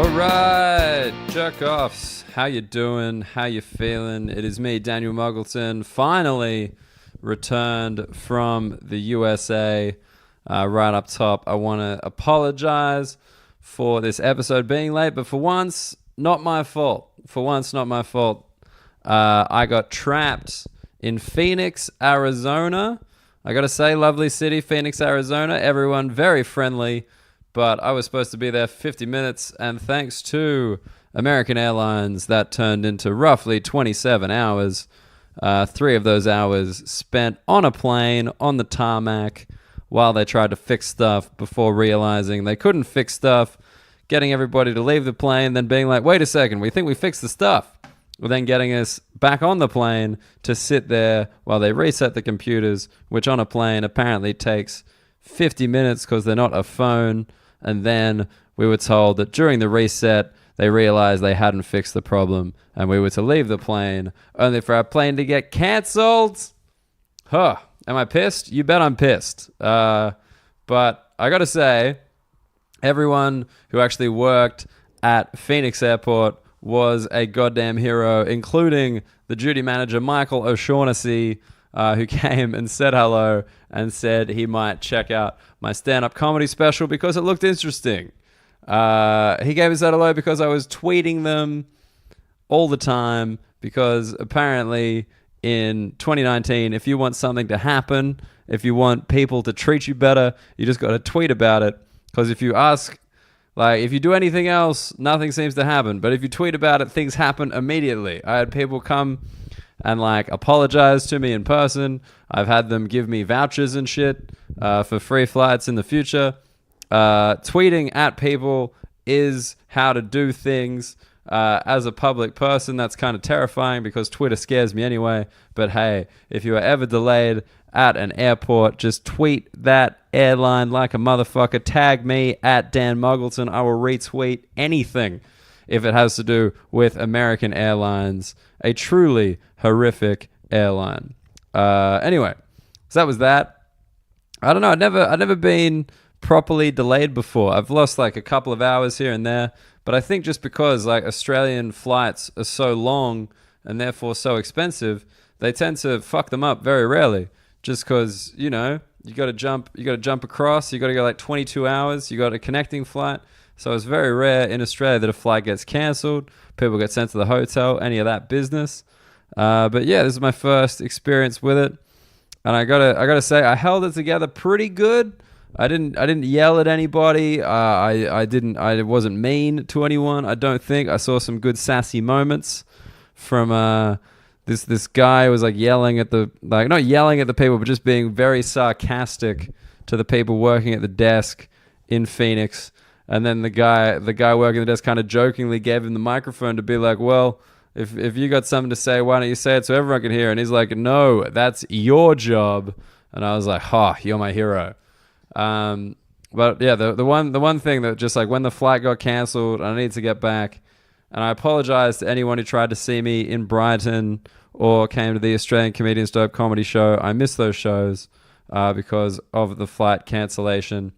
All right, jerk-offs. How you doing? How you feeling? It is me, Daniel Muggleton, finally returned from the USA. Right up top, I want to apologize for this episode being late, but for once, not my fault. I got trapped in Phoenix, Arizona. I got to say, lovely city, Phoenix, Arizona. Everyone very friendly. But I was supposed to be there 50 minutes, and thanks to American Airlines, that turned into roughly 27 hours. 3 of those hours spent on a plane, on the tarmac, while they tried to fix stuff before realizing they couldn't fix stuff, getting everybody to leave the plane, then being like, wait a second, we think we fixed the stuff. Well, then getting us back on the plane to sit there while they reset the computers, which on a plane apparently takes 50 minutes because they're not a phone. And then we were told that during the reset, they realized they hadn't fixed the problem and we were to leave the plane, only for our plane to get cancelled. Huh. Am I pissed? You bet I'm pissed. But I got to say, everyone who actually worked at Phoenix Airport was a goddamn hero, including the duty manager, Michael O'Shaughnessy, who came and said hello and said he might check out my stand-up comedy special because it looked interesting. He gave us that hello because I was tweeting them all the time, because apparently in 2019, if you want something to happen, if you want people to treat you better, you just got to tweet about it. Because if you ask, like, if you do anything else, nothing seems to happen. But if you tweet about it, things happen immediately. I had people come and like apologize to me in person. I've had them give me vouchers and shit for free flights in the future. Tweeting at people is how to do things. As a public person, that's kind of terrifying because Twitter scares me anyway. But hey, if you are ever delayed at an airport, just tweet that airline like a motherfucker. Tag me at Dan Muggleton. I will retweet anything if it has to do with American Airlines, a truly horrific airline. Anyway, so that was that. I don't know. I'd never been properly delayed before. I've lost like a couple of hours here and there, but I think just because like Australian flights are so long and therefore so expensive, they tend to fuck them up very rarely. Just because, you know, you got to jump across. You got to go like 22 hours. You got a connecting flight. So it's very rare in Australia that a flight gets cancelled, people get sent to the hotel, any of that business. But yeah, this is my first experience with it, and I gotta say I held it together pretty good. I didn't yell at anybody. I wasn't mean to anyone. I don't think. I saw some good sassy moments from this guy who was like yelling at not yelling at the people, but just being very sarcastic to the people working at the desk in Phoenix. And then the guy working the desk kind of jokingly gave him the microphone to be like, well, if you got something to say, why don't you say it so everyone can hear? And he's like, no, that's your job. And I was like, you're my hero. But yeah, the one thing that just like when the flight got cancelled, I needed to get back. And I apologize to anyone who tried to see me in Brighton or came to the Australian Comedians Dope Comedy Show. I missed those shows because of the flight cancellation.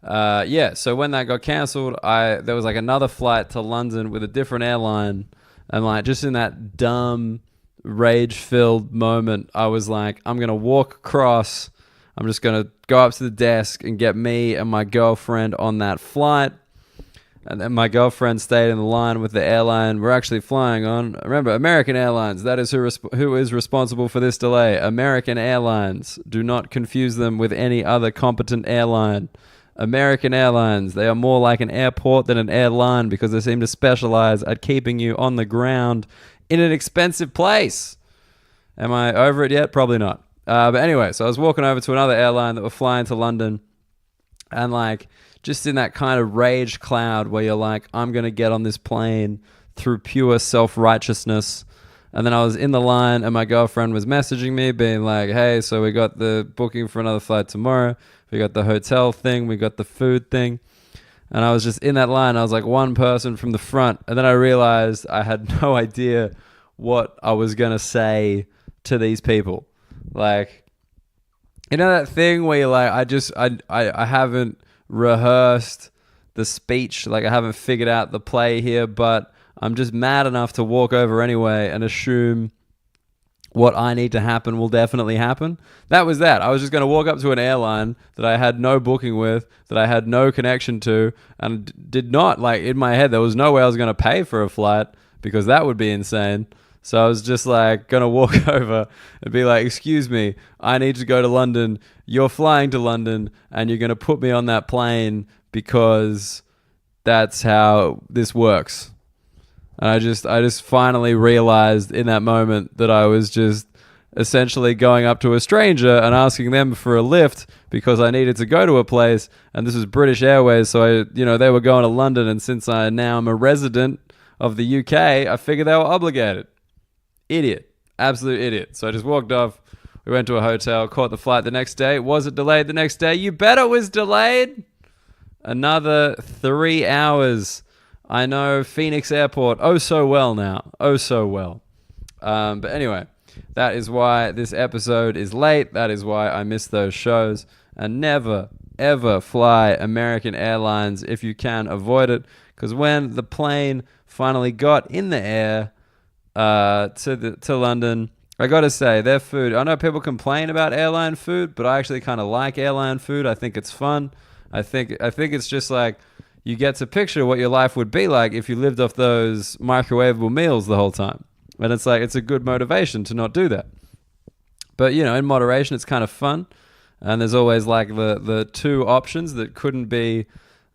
Yeah, so when that got cancelled, there was like another flight to London with a different airline, and like just in that dumb, rage-filled moment, I was like, I'm gonna walk across. I'm just gonna go up to the desk and get me and my girlfriend on that flight. And then my girlfriend stayed in the line with the airline we're actually flying on. Remember, American Airlines, that is who is responsible for this delay. American Airlines. Do not confuse them with any other competent airline. American Airlines, they are more like an airport than an airline because they seem to specialize at keeping you on the ground in an expensive place. Am I over it yet? Probably not. But anyway, so I was walking over to another airline that were flying to London, and like just in that kind of rage cloud where you're like, I'm going to get on this plane through pure self-righteousness. And then I was in the line and my girlfriend was messaging me being like, hey, so we got the booking for another flight tomorrow. We got the hotel thing. We got the food thing. And I was just in that line. I was like one person from the front. And then I realized I had no idea what I was going to say to these people. Like, you know that thing where you're like, I haven't rehearsed the speech. Like, I haven't figured out the play here, but I'm just mad enough to walk over anyway and assume what I need to happen will definitely happen. That was that. I was just going to walk up to an airline that I had no booking with, that I had no connection to, and did not, like, in my head, there was no way I was going to pay for a flight because that would be insane. So I was just like going to walk over and be like, excuse me, I need to go to London. You're flying to London and you're going to put me on that plane because that's how this works. And I just finally realized in that moment that I was just essentially going up to a stranger and asking them for a lift because I needed to go to a place. And this was British Airways. So they were going to London. And since I now am a resident of the UK, I figured they were obligated. Idiot. Absolute idiot. So I just walked off. We went to a hotel, caught the flight the next day. Was it delayed the next day? You bet it was delayed. Another 3 hours. I know Phoenix Airport oh so well now. Oh so well. But anyway, that is why this episode is late. That is why I missed those shows. And never, ever fly American Airlines if you can avoid it. Because when the plane finally got in the air to London, I got to say, their food, I know people complain about airline food, but I actually kind of like airline food. I think it's fun. I think it's just like, you get to picture what your life would be like if you lived off those microwavable meals the whole time. And it's like, it's a good motivation to not do that. But, in moderation, it's kind of fun. And there's always like the two options that couldn't be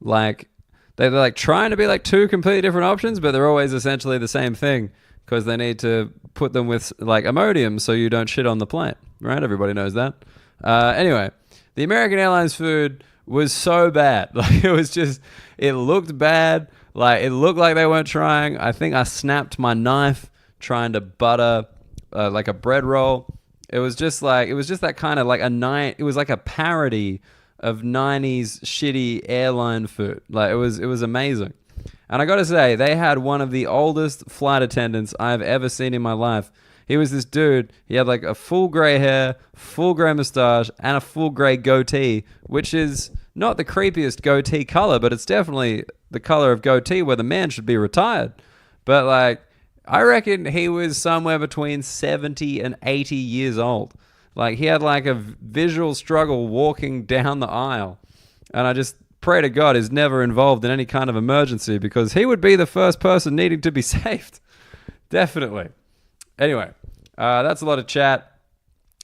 like, they're like trying to be like two completely different options, but they're always essentially the same thing because they need to put them with like Imodium so you don't shit on the plane, right? Everybody knows that. Anyway, the American Airlines food was so bad. Like, it looked bad. Like, it looked like they weren't trying. I think I snapped my knife trying to butter like a bread roll. It was just that kind of like it was like a parody of 90s shitty airline food. Like, it was amazing. And I got to say, they had one of the oldest flight attendants I've ever seen in my life. He was this dude. He had like a full gray hair, full gray mustache, and a full gray goatee, which is not the creepiest goatee color, but it's definitely the color of goatee where the man should be retired. But like, I reckon he was somewhere between 70 and 80 years old. Like, he had like a visual struggle walking down the aisle. And I just pray to God he's never involved in any kind of emergency because he would be the first person needing to be saved. Definitely. Anyway, that's a lot of chat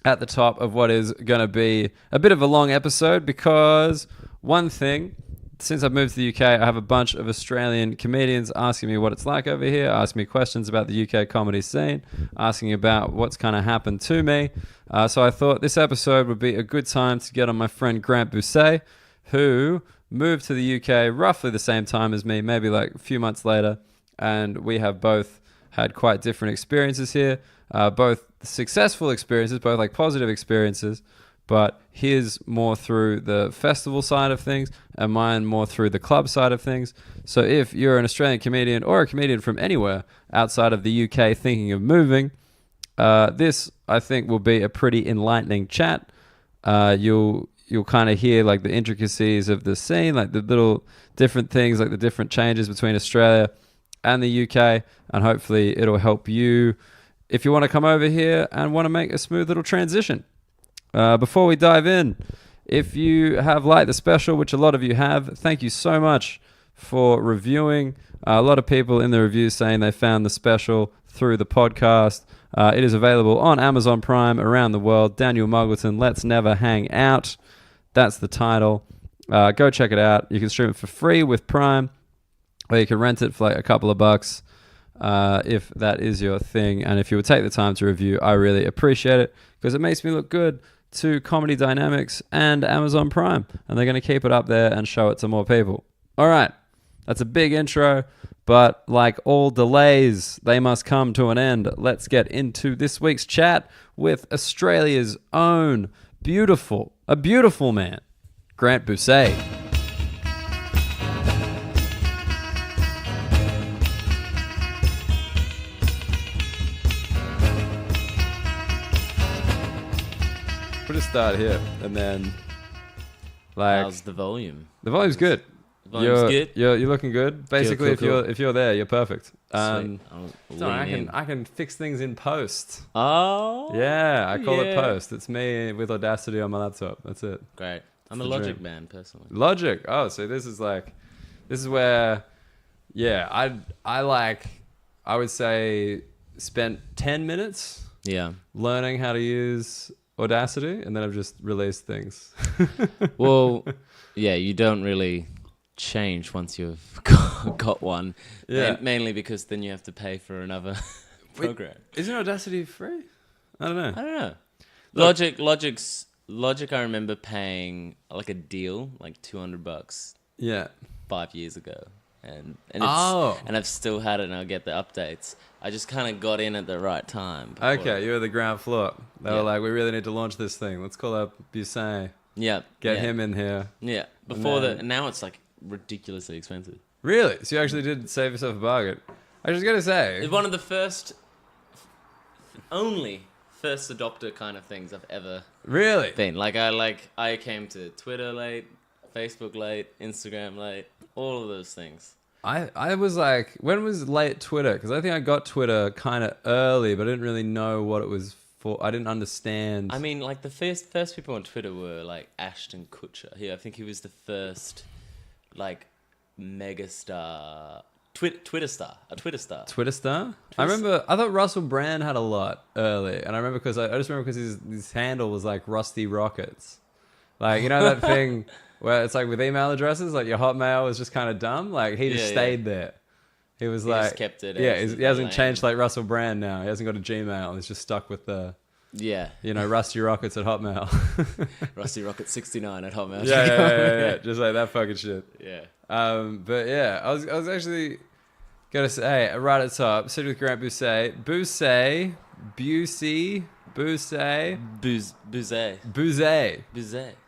at the top of what is going to be a bit of a long episode because one thing, since I've moved to the UK, I have a bunch of Australian comedians asking me what it's like over here, asking me questions about the UK comedy scene, asking about what's kind of happened to me. So I thought this episode would be a good time to get on my friend Grant Busé, who moved to the UK roughly the same time as me, maybe like a few months later, and we have both had quite different experiences here, both successful experiences, both like positive experiences, but his more through the festival side of things and mine more through the club side of things. So if you're an Australian comedian or a comedian from anywhere outside of the UK thinking of moving, this I think will be a pretty enlightening chat. You'll kind of hear like the intricacies of the scene, like the little different things, like the different changes between Australia and the UK, and hopefully it'll help you if you want to come over here and want to make a smooth little transition. Before we dive in, if you have liked the special, which a lot of you have, thank you so much for reviewing. A lot of people in the reviews saying they found the special through the podcast. It is available on Amazon Prime around the world. Daniel Muggleton, Let's Never Hang Out. That's the title. Go check it out. You can stream it for free with Prime, or you can rent it for like a couple of bucks if that is your thing. And if you would take the time to review, I really appreciate it because it makes me look good to Comedy Dynamics and Amazon Prime. And they're going to keep it up there and show it to more people. All right. That's a big intro, but like all delays, they must come to an end. Let's get into this week's chat with Australia's own a beautiful man, Grant Busé. We'll just start here and then like... How's the volume? The volume's good. Vibe's good. You're looking good. Basically, Cool. if you're there, you're perfect. Sweet. I'll Sorry, lean in. I can fix things in post. Oh. Yeah, I call it yeah. post. It's me with Audacity on my laptop. That's it. Great. I'm a the Logic dream. man, personally. Logic. Oh, so this is where, yeah, I would say spent 10 minutes Yeah. learning how to use Audacity, and then I've just released things. Well, yeah, you don't really change once you've got one. Yeah. Mainly because then you have to pay for another program. Isn't Audacity free? I don't know. I don't know. Look- Logic, I remember paying like a deal, like $200 Yeah. 5 years ago. And I've still had it and I'll get the updates. I just kind of got in at the right time. Okay, you were the ground floor. They Yeah. were like, we really need to launch this thing. Let's call up Busé. Yeah. Get him in here. Yeah. And now it's like ridiculously expensive. Really? So you actually did save yourself a bargain. I was just going to say. It's one of the only first adopter kind of things I've ever Really? been. I came to Twitter late, Facebook late, Instagram late, all of those things. I was like, when was late Twitter? Because I think I got Twitter kind of early, but I didn't really know what it was for. I didn't understand. I mean, like the first people on Twitter were like Ashton Kutcher. I think he was the first like megastar Twitter star. Twitter star? I thought Russell Brand had a lot early. And I remember I just remember because his handle was like Rusty Rockets. Like, you know that thing where it's like with email addresses, like your Hotmail was just kind of dumb. Like he just stayed there. He was like, just kept it. Yeah, as he hasn't lame. changed like Russell Brand now. He hasn't got a Gmail. He's just stuck with the, Yeah. Rusty Rockets at Hotmail. Rusty Rocket 69 at Hotmail. yeah. Just like that fucking shit. Yeah. But yeah, I was actually gonna say right at the top, sitting with Grant Busé, Busé,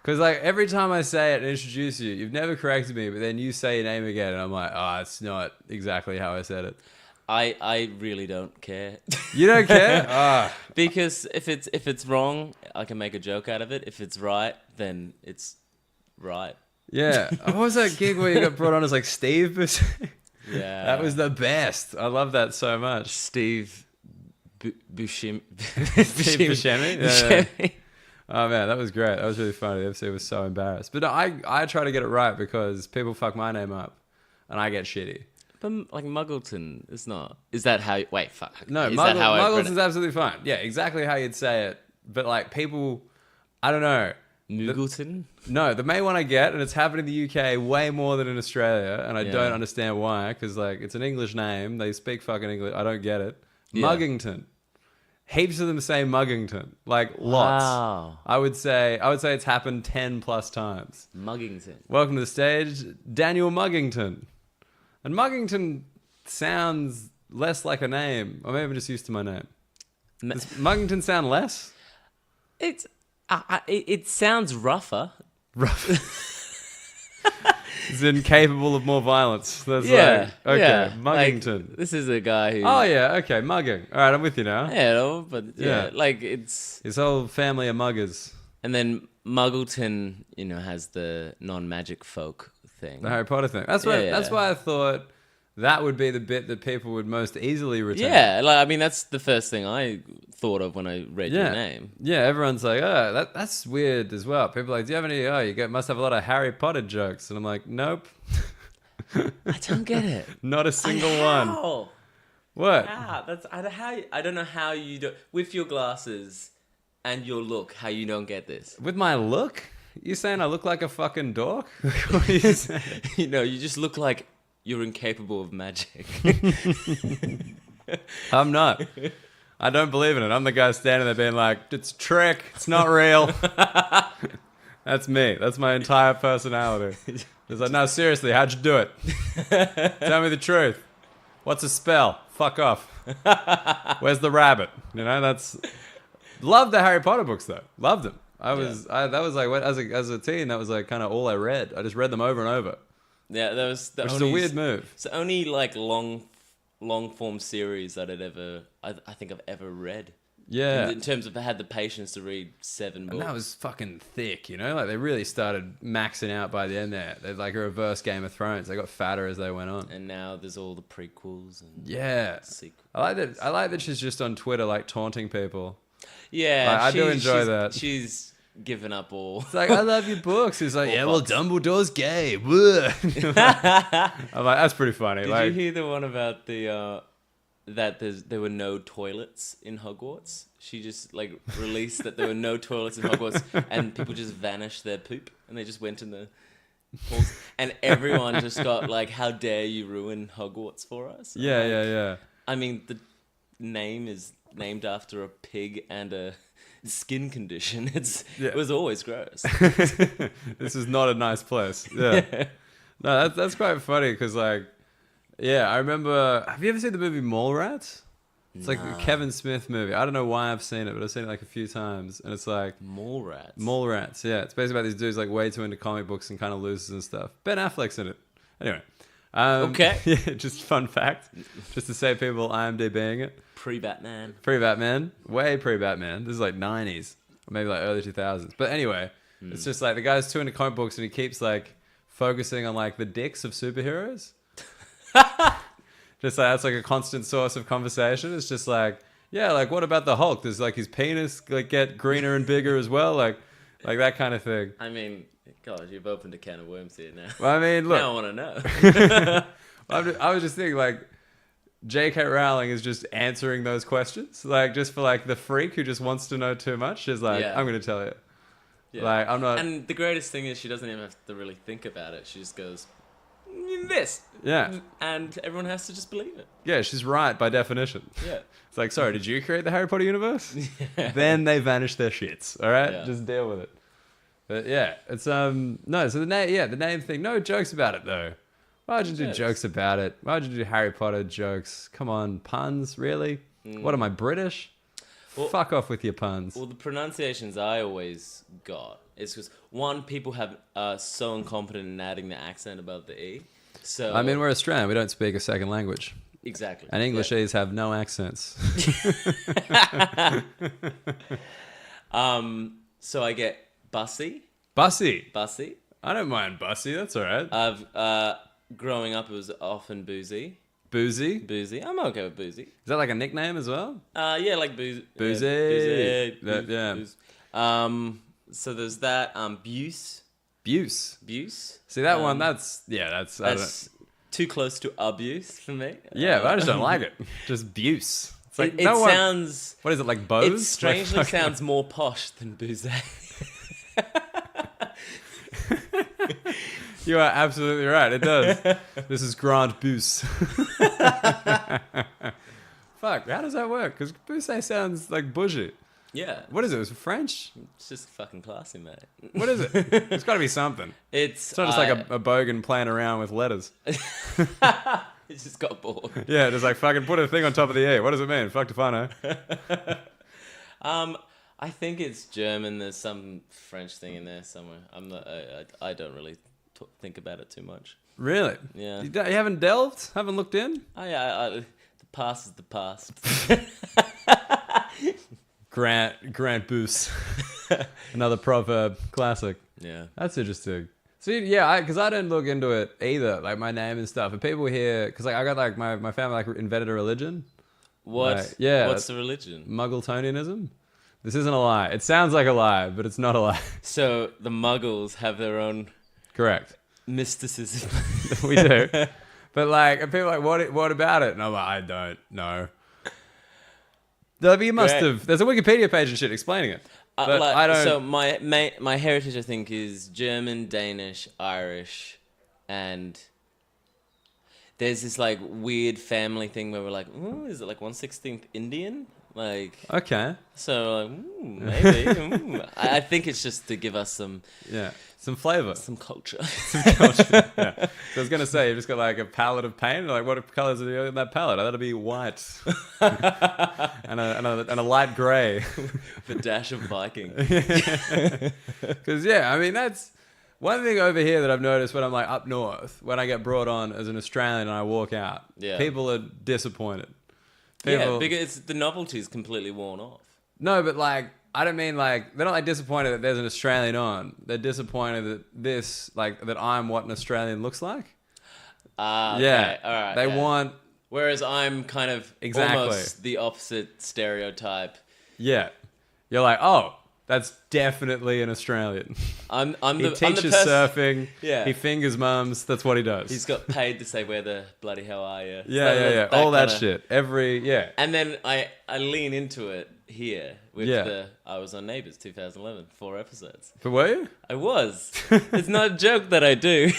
because like every time I say it and introduce you, you've never corrected me, but then you say your name again, and I'm like, oh, it's not exactly how I said it. I really don't care. You don't care? Ah. Because if it's wrong, I can make a joke out of it. If it's right, then it's right. Yeah. What was that gig where you got brought on as like Steve Busé? Yeah. That was the best. I love that so much. Steve Buscemi. Steve Buscemi? Yeah. Oh man, that was great. That was really funny. The MC was so embarrassed. But no, I try to get it right because people fuck my name up and I get shitty. But like Muggleton is not. Is that how? Wait, fuck. No, is that how Muggleton's absolutely fine. Yeah, exactly how you'd say it. But like people, I don't know. Muggleton? No, the main one I get, and it's happened in the UK way more than in Australia, and I don't understand why, because like it's an English name. They speak fucking English. I don't get it. Yeah. Muggington. Heaps of them say Muggington. Like lots. Wow. I would say it's happened 10 plus times. Muggington. Welcome to the stage, Daniel Muggington. And Muggington sounds less like a name. Or maybe I'm just used to my name. Does Muggington sound less? It sounds rougher. It's incapable of more violence. That's Yeah. like, okay, yeah. Muggington. Like, this is a guy who. Oh yeah, okay, mugging. All right, I'm with you now. Yeah, no, but Yeah. like it's. His whole family are muggers. And then Muggleton, has the non-magic folk thing. The Harry Potter thing. That's why I thought that would be the bit that people would most easily retain. Yeah, that's the first thing I thought of when I read your name. Yeah, everyone's like, oh, that's weird as well. People are like, do you have any? Oh, must have a lot of Harry Potter jokes, and I'm like, nope. I don't get it. Not a single one. How? What? I don't know how you do with your glasses and your look. How you don't get this? With my look? You saying I look like a fucking dork? What are you saying? You just look like you're incapable of magic. I'm not. I don't believe in it. I'm the guy standing there being like, it's a trick. It's not real. That's me. That's my entire personality. It's like, no, seriously, how'd you do it? Tell me the truth. What's a spell? Fuck off. Where's the rabbit? That's... Loved the Harry Potter books, though. Loved them. That was like, as a teen, that was like kind of all I read. I just read them over and over. Yeah, that was which is a weird move. It's the only like long form series that I think I've ever read. Yeah. In terms of had the patience to read 7 books. And that was fucking thick, you know? Like, they really started maxing out by the end there. They're like a reverse Game of Thrones. They got fatter as they went on. And now there's all the prequels and sequels. I like that she's just on Twitter, like, taunting people. Yeah. Like, I do enjoy that. She's given up all. It's like, I love your books. He's like, yeah, well, books. Dumbledore's gay. I'm like, that's pretty funny. Did like, you hear the one about the that there were no toilets in Hogwarts? She just like released that there were no toilets in Hogwarts, and people just vanished their poop, and they just went in the halls, and everyone just got like, "How dare you ruin Hogwarts for us?" Yeah. I mean, the name is named after a pig and a skin condition. It was always gross. This is not a nice place. Yeah. No, that's quite funny because, like, yeah, I remember. Have you ever seen the movie Mallrats? It's like a Kevin Smith movie. I don't know why I've seen it, but I've seen it like a few times, and it's like Mallrats. Yeah, it's basically about these dudes like way too into comic books and kind of losers and stuff. Ben Affleck's in it. Anyway. Okay. Yeah, just fun fact, just to save people IMDbing it. Pre-Batman. Way pre-Batman. This is like 90s, or maybe like early 2000s. But anyway, it's just like the guy's too into comic books and he keeps like focusing on like the dicks of superheroes. Just like that's like a constant source of conversation. It's just like, yeah, like what about the Hulk? Does like his penis like get greener and bigger as well? Like that kind of thing. I mean, God, you've opened a can of worms here now. Well, I mean, look. Now I want to know. I was just thinking like, J.K. Rowling is just answering those questions, like just for like the freak who just wants to know too much. She's like, I'm going to tell you. Yeah. Like, I'm not. And the greatest thing is she doesn't even have to really think about it. She just goes, this. Yeah. And everyone has to just believe it. Yeah, she's right by definition. Yeah. It's like, sorry, did you create the Harry Potter universe? Yeah. Then they vanish their shits. All right, just deal with it. But yeah, it's no. So the name thing. No jokes about it though. Why would you do jokes about it? Why would you do Harry Potter jokes? Come on, puns, really? What am I, British? Well, fuck off with your puns. Well, the pronunciations I always got is because, one, people have so incompetent in adding the accent above the E. So I mean, we're Australian. We don't speak a second language. Exactly. And English E's have no accents. So I get Bussy. I don't mind Bussy. That's all right. I've... growing up, it was often Boozy. Boozy? I'm okay with Boozy. Is that like a nickname as well? Yeah, like Boozy. Boozy. Yeah. So there's that. Buse. See, that one, that's too close to abuse for me. Yeah, but I just don't like it. Just Buse. It's like, it sounds... What is it, like Bose? It strangely sounds more posh than Busé. You are absolutely right. It does. This is Grant Busé. Fuck, how does that work? Because Busé sounds like bougie. Yeah. What is it? Is it French? It's just fucking classy, mate. What is it? It's got to be something. It's not just like a bogan playing around with letters. It just got bored. Yeah, just like fucking put a thing on top of the E. What does it mean? Fuck if I know. I think it's German. There's some French thing in there somewhere. I don't really think about it too much. Really? Yeah. You haven't delved? Haven't looked in? Oh yeah. The past is the past. Grant Busé. Another proverb classic. Yeah. That's interesting. See, yeah, because I didn't look into it either, like my name and stuff. And people here, because like I got like my family like invented a religion. What? Like, yeah. What's the religion? Muggletonianism. This isn't a lie. It sounds like a lie, but it's not a lie. So the Muggles have their own... Correct. Mysticism. We do. But like, and people are like, what about it? And I'm like, I don't know. You must have. There's a Wikipedia page and shit explaining it. But I don't. So my heritage, I think, is German, Danish, Irish, and there's this like weird family thing where we're like, ooh, is it like 1/16 Indian? Like, okay. So like, maybe. I think it's just to give us some flavor, some culture. Yeah. So I was gonna say, you've just got like a palette of paint. Like, what colors are in that palette? That'll be white and a light grey, with a dash of Viking. Because I mean that's one thing over here that I've noticed when I'm like up north, when I get brought on as an Australian and I walk out, people are disappointed. Yeah, because the novelty's completely worn off. No, but like, I don't mean like, they're not like disappointed that there's an Australian on. They're disappointed that that I'm what an Australian looks like. Okay. Yeah. All right. They yeah. want, Whereas I'm kind of Exactly. almost the opposite stereotype. yeah. You're like, oh, that's definitely an Australian. I'm He the teaches person. surfing. Yeah. He fingers mums. That's what he does. He's got paid to say where the bloody hell are you? yeah. All that kinda- shit. Yeah. And then I lean into it here with Yeah. I was on Neighbours 2011, 4 episodes. But were you? I was. It's not a joke that I do.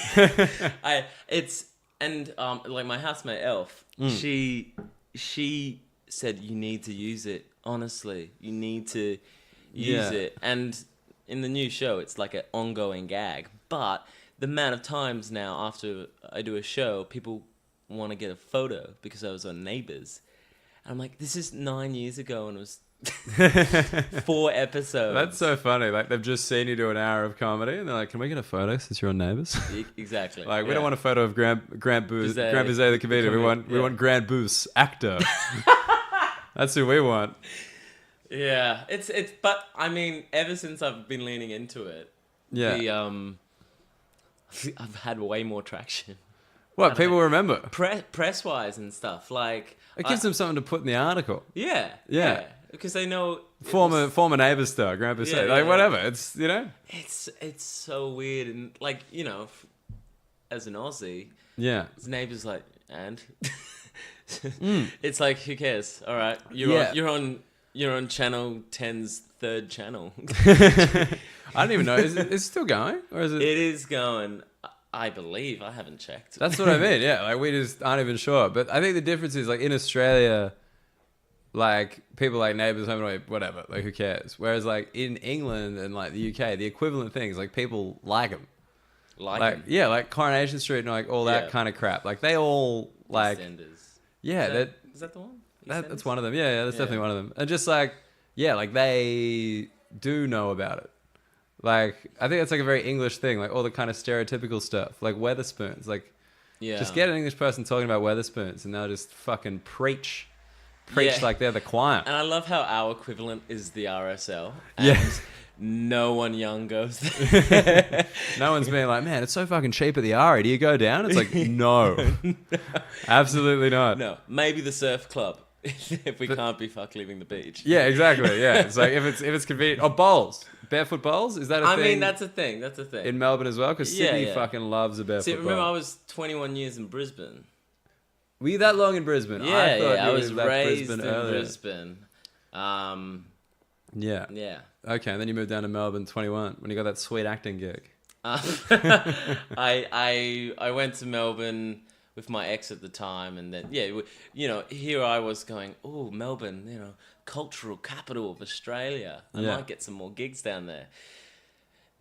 Like my housemate Elf, she said you need to use it. Honestly, you need to use it. And in the new show, it's like an ongoing gag. But the amount of times now after I do a show, people want to get a photo because I was on Neighbours. And I'm like, this is 9 years ago and it was 4 episodes. That's so funny. Like, they've just seen you do an hour of comedy, and they're like, "Can we get a photo since you're on Neighbours?" Exactly. Like, we don't want a photo of Grant Busé, Busé, Grant Busé the comedian. We want Grant Busé, actor. That's who we want. Yeah, it's. But I mean, ever since I've been leaning into it, Yeah. I've had way more traction. What people remember? Press wise and stuff like It gives them something to put in the article. Yeah. Because they know Former Neighbours star, Grant Busé. Yeah, Whatever. It's it's so weird and like as an Aussie, Yeah. his neighbour's like and it's like who cares? All right, you're on Channel 10's third channel. I don't even know. Is it still going, or is it? It is going. I believe. I haven't checked. That's what I mean. Yeah, like we just aren't even sure. But I think the difference is like in Australia, like people like Neighbours, Home and Away, whatever. Like who cares? Whereas like in England and like the UK, the equivalent things like people like them. Like Like 'em. yeah, like Coronation Street and like all that Yeah. kind of crap. Like they all like EastEnders. yeah. Is that the one? That's EastEnders? one of them. Yeah, that's Yeah. definitely one of them. And just like yeah, like they do know about it. Like I think that's like a very English thing, like all the kind of stereotypical stuff, like Weatherspoons. Like Yeah. just get an English person talking about Weatherspoons, and they'll just fucking preach like they're the choir. And I love how our equivalent is the RSL. And Yeah. No one young goes there. No one's being like, man, it's so fucking cheap at the Ari. Do you go down? It's like, no, absolutely not. No, maybe the surf club if we can't be fuck leaving the beach. Yeah, exactly. Yeah, it's like if it's convenient. Or bowls, barefoot bowls. Is that a I thing? mean, that's a thing. in Melbourne as well, because Yeah, Sydney yeah. fucking loves a barefoot See, remember bowl. I was 21 years in Brisbane. Were you that long in Brisbane? Yeah, thought I you was left raised Brisbane in earlier. Brisbane. Yeah. Yeah. Okay, and then you moved down to Melbourne 21 when you got that sweet acting gig. I went to Melbourne with my ex at the time, and then here I was going, oh, Melbourne, cultural capital of Australia. I Yeah. might get some more gigs down there.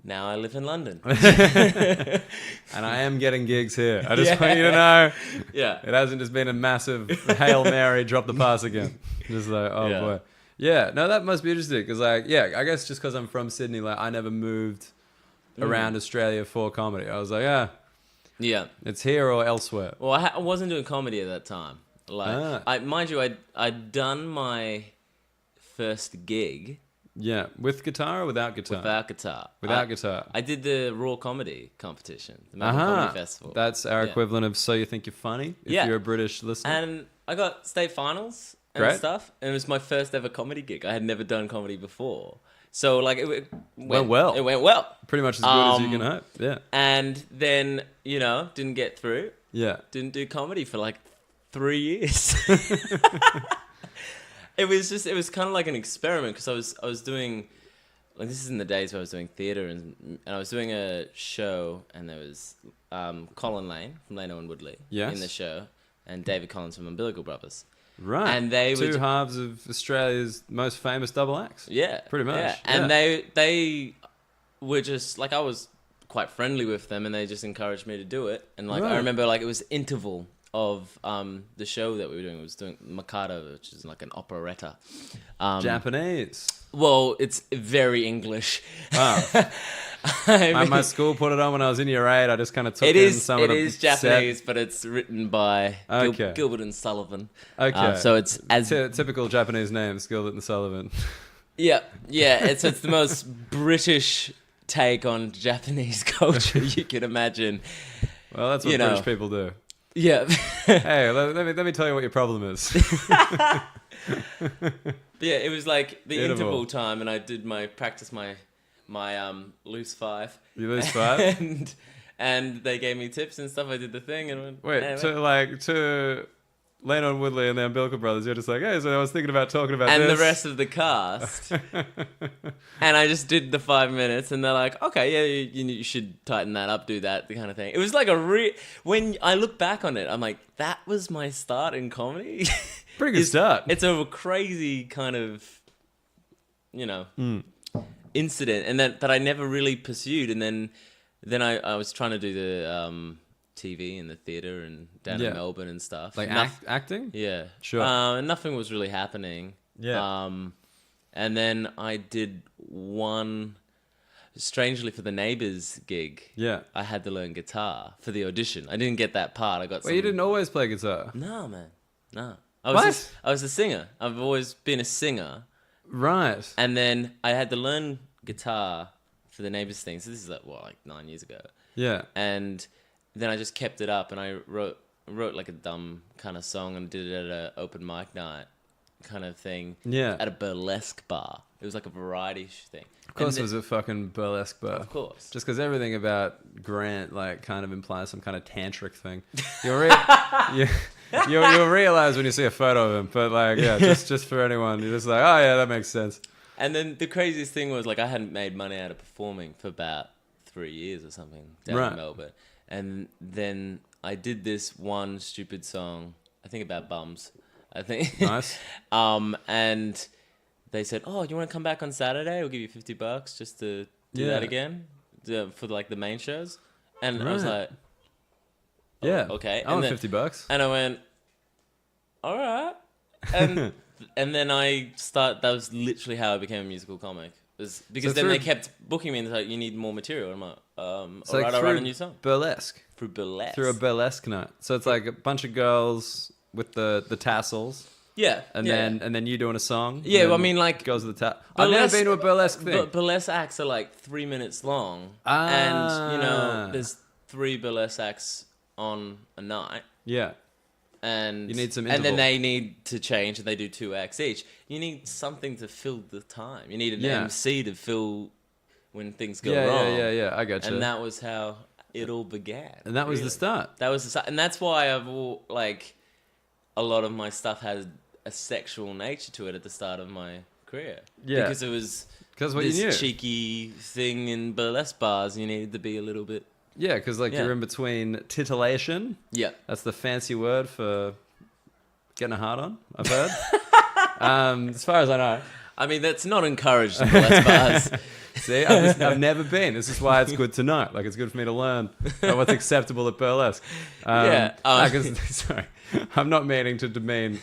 Now I live in London. And I am getting gigs here. I just want you to know Yeah. it hasn't just been a massive Hail Mary, drop the pass again. Just like, oh Yeah. boy. Yeah, no, that must be interesting because, like, yeah, I guess just because I'm from Sydney, like, I never moved around Australia for comedy. I was like, Yeah. it's here or elsewhere. Well, I wasn't doing comedy at that time. Like, mind you, I'd done my first gig Yeah, with guitar or without guitar? without guitar. Without guitar. I did the raw comedy competition, the Melbourne Comedy Festival. That's our Yeah. equivalent of So You Think You're Funny, if Yeah. you're a British listener. And I got state finals and Great. stuff. And it was my first ever comedy gig. I had never done comedy before. So, like, it Went well. It went well. Pretty much as good as you can hope. Yeah. And then, didn't get through. Yeah. Didn't do comedy for like 3 years. It was kind of like an experiment because I was doing, like, this is in the days where I was doing theatre and I was doing a show and there was Colin Lane from Leno and Woodley in the show and David Collins from Umbilical Brothers. Right. And they Two were halves of Australia's most famous double acts. Yeah. Pretty much. Yeah. And they were just, like, I was quite friendly with them and they just encouraged me to do it. And, like, Right. I remember, like, it was interval of the show that we were doing. It was doing Mikado, which is like an operetta. Japanese. Well, it's very English. Oh. My school put it on when I was in year 8. I just kind of took in some of the It is Japanese, but it's written by Okay. Gilbert and Sullivan. Okay. So it's as Typical Japanese names, Gilbert and Sullivan. Yeah. It's the most British take on Japanese culture you can imagine. Well, that's what British people do. Yeah. Hey, let me tell you what your problem is. Yeah, it was like the Beautiful. interval time, and I did practice my loose five. You lose 5? and they gave me tips and stuff. I did the thing and went, Wait, anyway. to Leon Woodley and the Umbilical Brothers, you're just like, hey, so I was thinking about talking about and this. the rest of the cast. And I just did the 5 minutes, and they're like, okay, yeah, you should tighten that up, do that, the kind of thing. It was like when I look back on it, I'm like, that was my start in comedy. Pretty good start. It's a crazy kind of, incident, and that I never really pursued. And then I was trying to do the TV and the theatre and down in Melbourne and stuff. Like acting? Yeah. Sure. And nothing was really happening. Yeah. And then I did one, strangely for the Neighbours gig. Yeah. I had to learn guitar for the audition. I didn't get that part. I got. Well, you didn't always play guitar. No, man. No. What? I was a singer. I've always been a singer. Right. And then I had to learn guitar for the Neighbours thing. So this is like 9 years ago. Yeah. And then I just kept it up, and I wrote like a dumb kind of song and did it at an open mic night kind of thing. Yeah. At a burlesque bar. It was like a variety thing. Of course, it was a fucking burlesque bar. Of course. Just because everything about Grant kind of implies some kind of tantric thing. You'll realize when you see a photo of him. But just for anyone, you're just like, oh yeah, that makes sense. And then the craziest thing was I hadn't made money out of performing for about 3 years or something down in Melbourne. And then I did this one stupid song, I think about bums. I think. Nice. And they said, "Oh, you want to come back on Saturday? We'll give you $50 just to do that again for the main shows." And I was like, "Yeah, okay." I want $50." And I went, "All right." And then that was literally how I became a musical comic. Because then they kept booking me and they're like, "You need more material." I'm like, "All right, I'll write a new song." Burlesque. Through a burlesque night. So it's like a bunch of girls with the tassels. Yeah. And then you doing a song. Yeah, well, I mean, like, girls with the tassels. I've never been to a burlesque thing. Burlesque acts are like 3 minutes long. And, there's 3 burlesque acts on a night. Yeah. And you need some interval. And then they need to change, and they do 2 acts each. You need something to fill the time. You need an MC to fill when things go wrong. Yeah. I got you. And that was how it all began. And that was the start. That was the start. And that's why a lot of my stuff has a sexual nature to it at the start of my career. Yeah. Because it was this cheeky thing in burlesque bars. You needed to be a little bit... Yeah, because you're in between titillation. Yeah. That's the fancy word for getting a hard on, I've heard. As far as I know. I mean, that's not encouraged in burlesque bars. See, I've never been. This is why it's good to know. It's good for me to learn what's acceptable at burlesque. Sorry, I'm not meaning to demean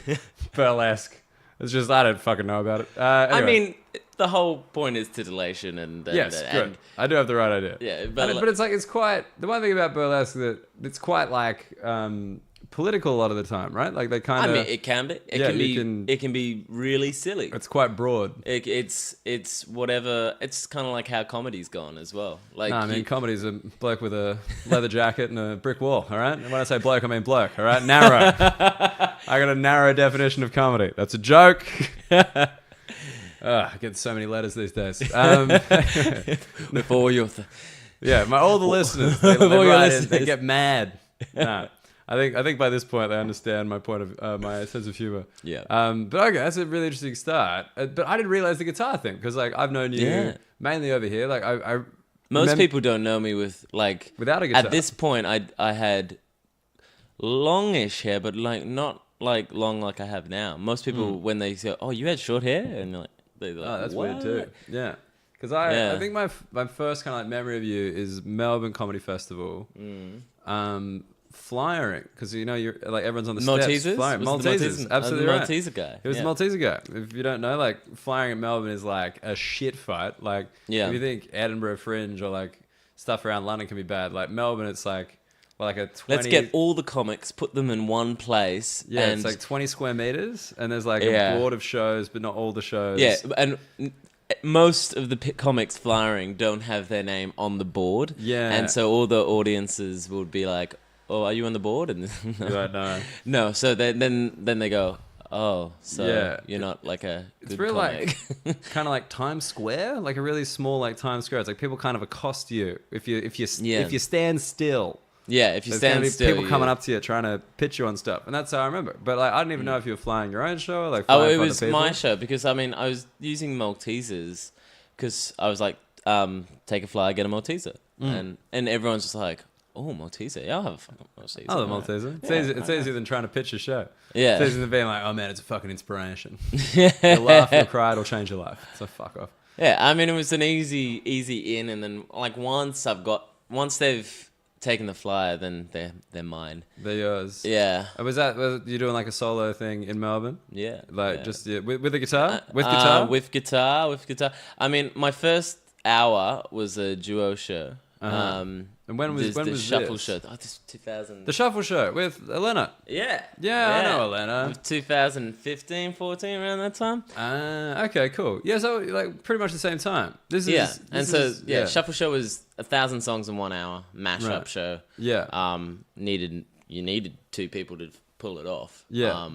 burlesque. It's just I don't fucking know about it. Anyway. I mean, the whole point is titillation and yes, good. I do have the right idea. Yeah, but it's quite the one thing about burlesque that it's quite political a lot of the time, right? They kind of. I mean, it can be. It can be really silly. It's quite broad. It's whatever. It's kind of like how comedy's gone as well. Comedy's a bloke with a leather jacket and a brick wall. All right. And when I say bloke, I mean bloke. All right. Narrow. I got a narrow definition of comedy. That's a joke. I get so many letters these days. With all your. All the listeners. They get mad. No. I think by this point they understand my point of my sense of humor. Yeah. But okay, that's a really interesting start. But I didn't realize the guitar thing because I've known you mainly over here. Most people don't know me without a guitar. At this point, I had longish hair, but not long like I have now. Most people when they say, "Oh, you had short hair," and they're like, "Oh, that's what?" weird too. Yeah. Because I think my first kind of memory of you is Melbourne Comedy Festival. Flyering, because you're everyone's on the Maltesers? steps. Maltesers, absolutely right. Malteser guy. He was the Malteser guy. If you don't know, flying in Melbourne is a shit fight. If you think Edinburgh Fringe or stuff around London can be bad, Melbourne, it's like like a 20... Let's get all the comics, put them in one place. Yeah, and it's like 20 square meters, and there's like a board of shows, but not all the shows. Yeah, and most of the comics flyering don't have their name on the board. Yeah. And so all the audiences would be like, "Oh, are you on the board?" And You're like, no. no. So then they go, "Oh, so you're not like a good It's really comic." like kind of like Times Square, like a really small like Times Square. It's like people kind of accost you if you stand still. Yeah, if you There's gonna stand be still, people coming up to you trying to pitch you on stuff, and that's how I remember. But like, I didn't even know if you were flying your own show or like. Oh, flying it for was other people. my show because I mean I was using Maltesers because I was like, take a fly, get a Malteser, and everyone's just like, oh, Malteser, yeah, I'll have a fucking Malteser. Oh, the Malteser. It's easier than trying to pitch a show. Yeah, it's easier than being like, oh man, it's a fucking inspiration. You'll laugh, you'll cry, it'll change your life. So fuck off. Yeah, I mean it was an easy in, and then like once they've taken the flyer, then they're mine. They're yours. Yeah. Was you doing like a solo thing in Melbourne? Yeah. Like just with the guitar? With guitar? With guitar. I mean, my first hour was a duo show. And when was the shuffle this? show? Oh, this 2000. The shuffle show with Elena. Yeah. Yeah, I know Elena. 2015, 14, around that time. Okay, cool. Yeah, so like pretty much the same time. Shuffle show was 1,000 songs in 1 hour, mashup show. Yeah. You needed two people to pull it off. Yeah.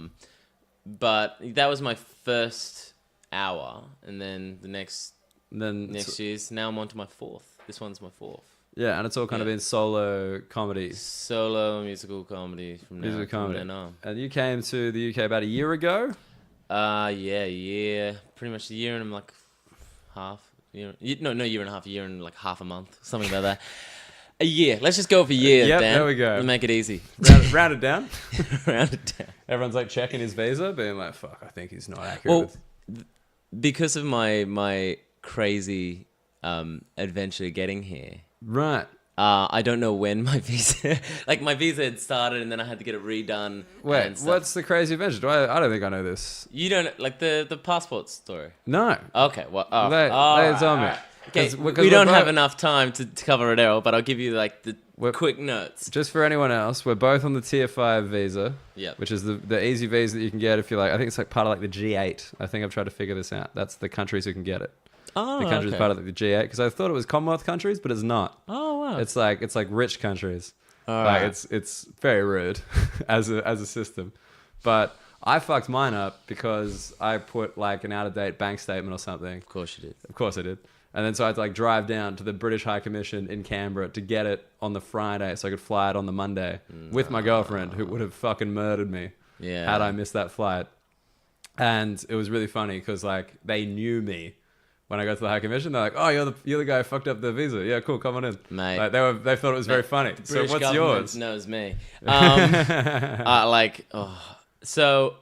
But that was my first hour, and then the next year's. Now I'm on to my fourth. This one's my fourth. Yeah, and it's all kind of been solo comedy. Solo musical comedy from then on. And you came to the UK about a year ago? Yeah. Pretty much a year and like half. Year and a half. A year and like half a month. Something like that. A year. Let's just go for a year, Yep, Dan. there we go. We'll make it easy. Round it down. Round it down. Everyone's like checking his visa, being like, fuck, I think he's not accurate. Well, because of my crazy adventure getting here. Right. I don't know when my visa... my visa had started and then I had to get it redone. Wait, what's the crazy adventure? I don't think I know this. You don't... Like the passport story? No. Okay, well... Lay it on me. Okay, we don't have enough time to cover it all, but I'll give you like the quick notes. Just for anyone else, we're both on the Tier 5 visa, Yep. which is the easy visa that you can get if you're like... I think it's like part of like the G8. I think I've tried to figure this out. That's the countries who can get it. Oh, the country's part of the G8 because I thought it was Commonwealth countries, but it's not. Oh wow! It's like rich countries. Right. It's very rude as a system, but I fucked mine up because I put like an out of date bank statement or something. Of course you did. Of course I did. And then so I had to like drive down to the British High Commission in Canberra to get it on the Friday so I could fly it on the Monday with my girlfriend who would have fucking murdered me had I missed that flight. And it was really funny because like they knew me. When I got to the High Commission, they're like, "Oh, you're the guy who fucked up the visa. Yeah, cool, come on in, mate." Like, they thought it was very funny. So British what's yours? Knows me. So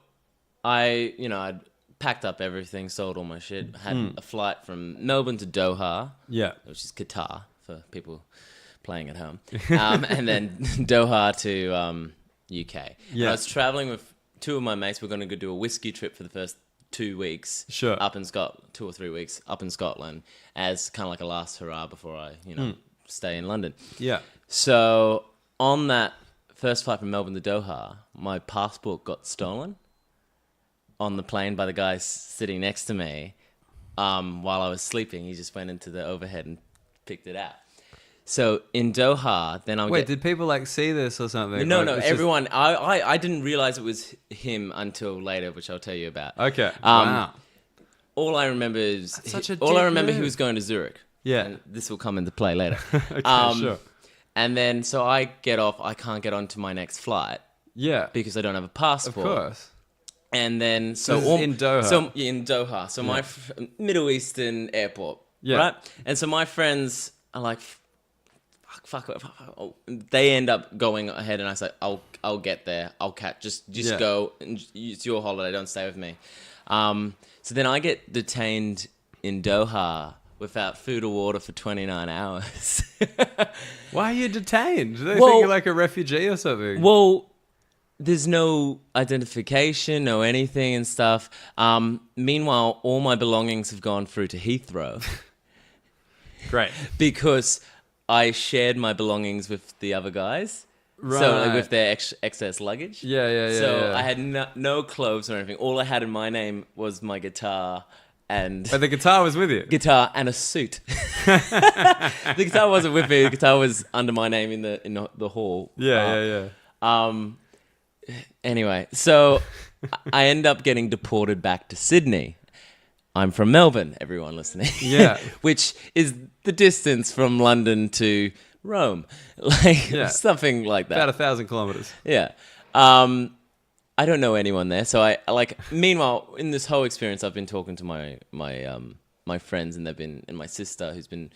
I'd packed up everything, sold all my shit, had a flight from Melbourne to Doha, which is Qatar for people playing at home, and then Doha to UK. And I was traveling with two of my mates. We're going to go do a whiskey trip for the first 2 weeks, up in 2 or 3 weeks up in Scotland as kind of like a last hurrah before I, stay in London. Yeah. So on that first flight from Melbourne to Doha, my passport got stolen on the plane by the guy sitting next to me while I was sleeping. He just went into the overhead and picked it out. So in Doha, then did people like see this or something? No, everyone. I didn't realize it was him until later, which I'll tell you about. Okay. Wow. All I remember is he was going to Zurich. Yeah. And this will come into play later. Okay, sure. And then so I get off. I can't get onto my next flight. Yeah. Because I don't have a passport. Of course. And then in Doha. In Doha. So my Middle Eastern airport. Yeah. Right. And so my friends are like, fuck. They end up going ahead, and I say, I'll get there. I'll catch. Just go. And it's your holiday. Don't stay with me. So then I get detained in Doha without food or water for 29 hours. Why are you detained? Do they think you're like a refugee or something? Well, there's no identification, no anything and stuff. Meanwhile, all my belongings have gone through to Heathrow. Great. Because I shared my belongings with the other guys. So like with their excess luggage. Yeah. So I had no clothes or anything. All I had in my name was my guitar and But the guitar was with you. guitar and a suit. The guitar wasn't with me. The guitar was under my name in the hall. Yeah. Anyway, so I end up getting deported back to Sydney. I'm from Melbourne, everyone listening. Yeah. Which is the distance from London to Rome. Something like that. About 1,000 kilometers. Yeah. I don't know anyone there. So meanwhile, in this whole experience, I've been talking to my friends, and my sister who's been,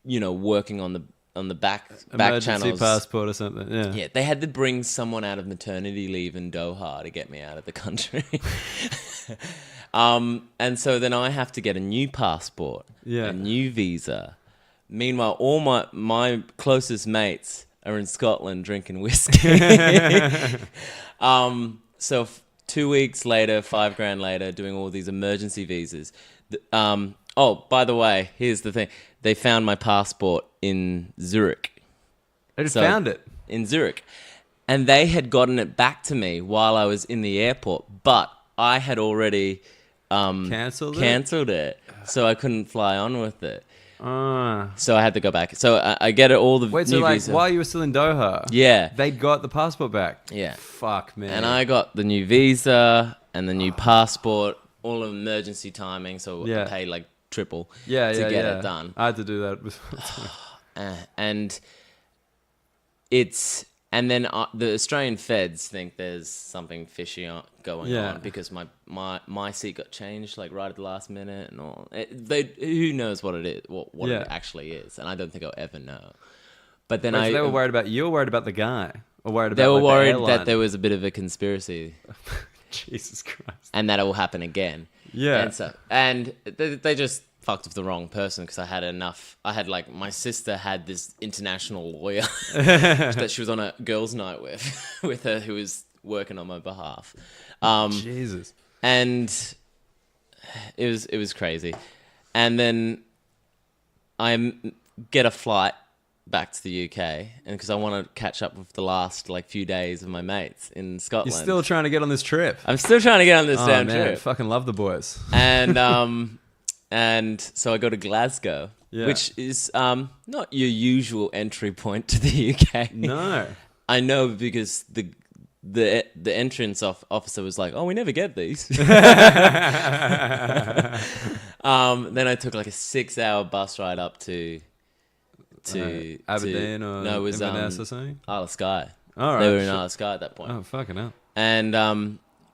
working on the back Emergency channels. passport or something. Yeah. Yeah, they had to bring someone out of maternity leave in Doha to get me out of the country. And so then I have to get a new passport, a new visa. Meanwhile, all my closest mates are in Scotland drinking whiskey. So 2 weeks later, $5,000 later, doing all these emergency visas. By the way, here's the thing. They found my passport in Zurich. They just found it? In Zurich. And they had gotten it back to me while I was in the airport, but I had already cancelled it, so I couldn't fly on with it. So I had to go back. So I get it all the visa. While you were still in Doha, they got the passport back. Yeah. Fuck, man. And I got the new visa and the new passport, all of emergency timing, so I paid like triple to get it done. I had to do that. And then the Australian feds think there's something fishy going on because my seat got changed like right at the last minute and all. Who knows what it is, what it actually is, and I don't think I'll ever know. But then they were worried about you, or worried about the guy, or worried about they were worried the that there was a bit of a conspiracy. Jesus Christ! And that it will happen again. Yeah. And they just fucked with the wrong person because I had my sister had this international lawyer that she was on a girls' night with her who was working on my behalf. Jesus. And it was crazy. And then I get a flight back to the UK, and because I want to catch up with the last few days of my mates in Scotland. You're still trying to get on this trip. I'm still trying to get on this damn trip. Fucking love the boys. And so I go to Glasgow, which is not your usual entry point to the UK. No. I know because the entrance officer was like, "Oh, we never get these." Then I took like a 6-hour bus ride up to Aberdeen or it was Inverness or something? Isle of Skye. All right. They were in Isle of Skye at that point. Oh, fucking hell. And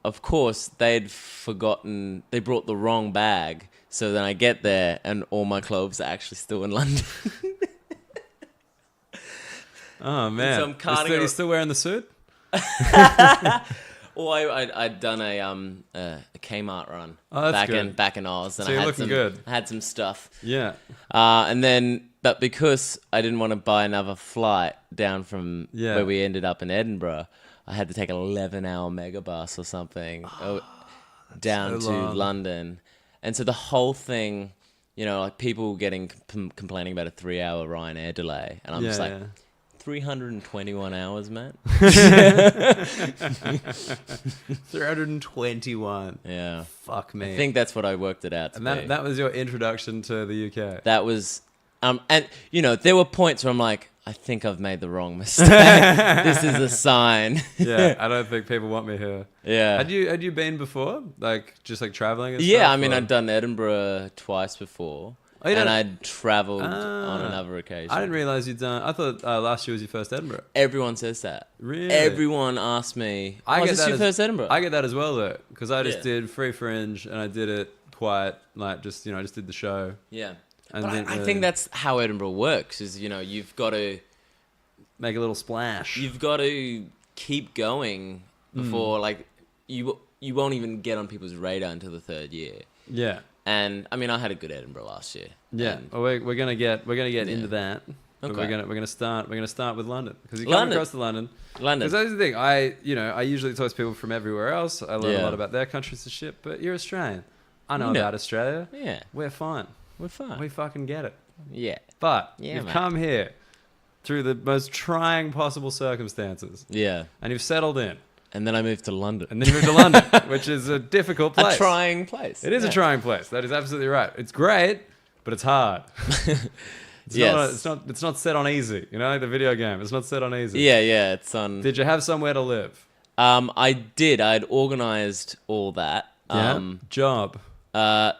of course, they'd forgotten. They brought the wrong bag. So then I get there, and all my clothes are actually still in London. Oh man! So you still wearing the suit? I'd done a Kmart run back in Oz, and so you're looking good. I had some stuff. Yeah. But because I didn't want to buy another flight down from where we ended up in Edinburgh, I had to take an 11-hour megabus or something down to London. And so the whole thing, people getting complaining about a 3-hour Ryanair delay, and I'm just like, 321 hours, man. 321. Yeah. Fuck me. I think that's what I worked it out to be. That was your introduction to the UK. That was, and there were points where I'm like, I think I've made the wrong mistake. This is a sign. Yeah, I don't think people want me here. Yeah. Had you been before? Just traveling and stuff? Yeah, I mean, I'd done Edinburgh twice before. And I'd travelled on another occasion. I didn't realise you'd done... I thought last year was your first Edinburgh. Everyone says that. Really? Everyone asks me, is this your first Edinburgh? I get that as well, though. Because I just did Free Fringe, and I did it quite, I just did the show. Yeah. And I think that's how Edinburgh works, is, you've got to... Make a little splash. You've got to keep going before, you won't even get on people's radar until the third year. Yeah. And I mean, I had a good Edinburgh last year. Yeah, well, we're gonna get into that. Okay. But we're gonna start with London, because you come across to London. Because that's the thing. I usually talk to people from everywhere else. I learn a lot about their countries and shit. But you're Australian. I know about Australia. Yeah, we're fine. We fucking get it. Yeah, but you've come here through the most trying possible circumstances. Yeah. And you've settled in. And then I moved to London. And then you moved to London, which is a difficult place. A trying place. It is a trying place. That is absolutely right. It's great, but it's hard. It's not set on easy. You know, like the video game. It's not set on easy. Yeah. It's on. Did you have somewhere to live? I did. I'd organised all that. Job.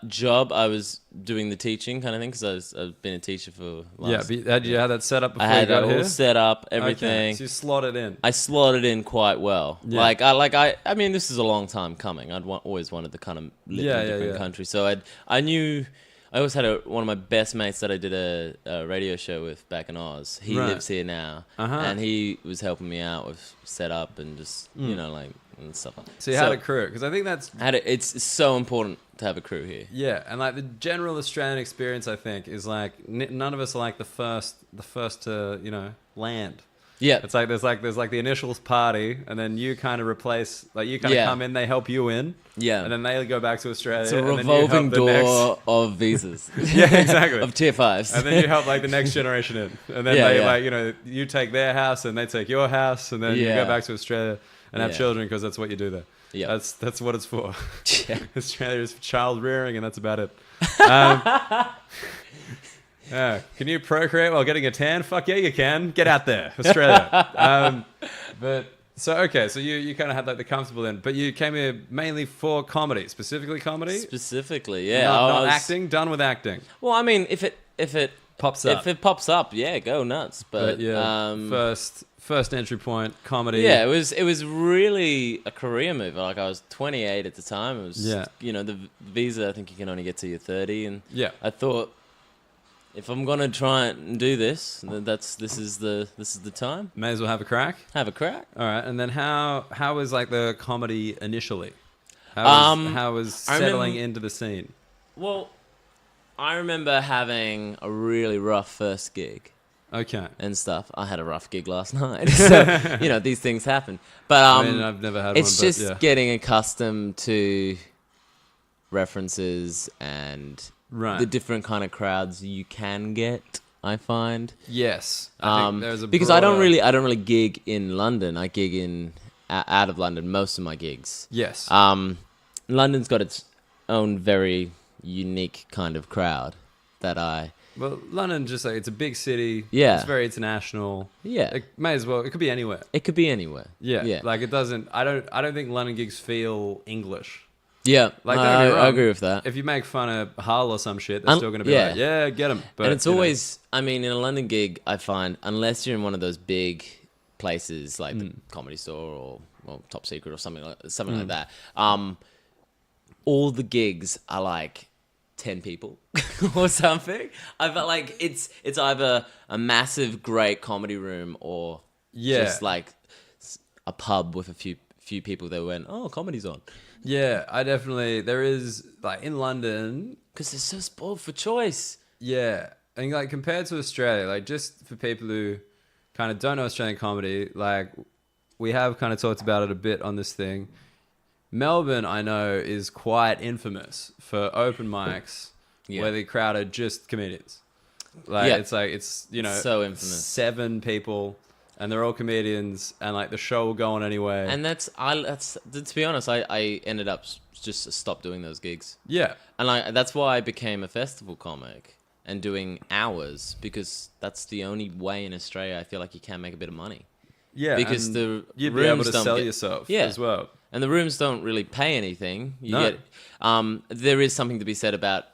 Job. I was doing the teaching kind of thing because I've been a teacher for. Had you had that set up before I had you got it here? all set up, everything. Okay, so you slotted in. I slotted in quite well. Yeah. I mean, this is a long time coming. Always wanted to kind of live in a different country. So I knew. I always had one of my best mates that I did a radio show with back in Oz. He lives here now, and he was helping me out with setup and just and stuff like that. So you had a crew, because I think that's it's so important to have a crew here. Yeah, and like the general Australian experience, I think, is like none of us are like the first to land. Yeah, it's like there's the initial party, and then you kind of replace, like you kind of come in, they help you in, and then they go back to Australia. It's a and revolving then you help door of visas. Yeah, exactly. Of tier 5s, and then you help like the next generation in, and then like you take their house and they take your house, and then you go back to Australia and have children, because that's what you do there. Yeah, that's what it's for. Yeah. Australia is for child rearing, and that's about it. Can you procreate while getting a tan? Fuck yeah, you can. Get out there, Australia. So you kind of had like the comfortable end, but you came here mainly for comedy, specifically comedy. Specifically, yeah. Not acting. Done with acting. Well, I mean, if it pops up, yeah, go nuts. But first entry point, comedy. Yeah, it was really a career move. Like, I was 28 at the time. It was the visa. I think you can only get to your 30, and I thought, if I'm gonna try and do this, then this is the time. May as well have a crack. Have a crack. All right, and then how was like the comedy initially? How was settling into the scene? Well, I remember having a really rough first gig. Okay. And stuff. I had a rough gig last night, so these things happen. But I mean, I've never had it's one. It's just getting accustomed to references and the different kind of crowds you can get, I find. Yes. I think there's because I don't really gig in London. I gig out of London most of my gigs. Yes. London's got its own very unique kind of crowd that Well, London, just like, it's a big city. Yeah. It's very international. Yeah. It may as well. It could be anywhere. It could be anywhere. Yeah. Like, it doesn't. I don't think London gigs feel English. Yeah, like, I agree with that. If you make fun of Hull or some shit, they're still going to be like, yeah, get them. But, and it's always, I mean, in a London gig, I find, unless you're in one of those big places like the Comedy Store or Top Secret or something like that, all the gigs are like 10 people or something. I felt like it's either a massive, great comedy room or just like a pub with a few people that went, oh, comedy's on. Yeah, there is, like, in London, because they're so spoiled for choice. Yeah, and like compared to Australia, like, just for people who kind of don't know Australian comedy, like, we have kind of talked about it a bit on this thing. Melbourne, I know, is quite infamous for open mics where the crowd are just comedians. Like, it's so infamous. 7 people. And they're all comedians, and like the show will go on anyway. And that's to be honest, I ended up just stopped doing those gigs. Yeah, and that's why I became a festival comic and doing hours, because that's the only way in Australia I feel like you can make a bit of money. Yeah, because you'd be able to sell yourself as well. And the rooms don't really pay anything. There is something to be said about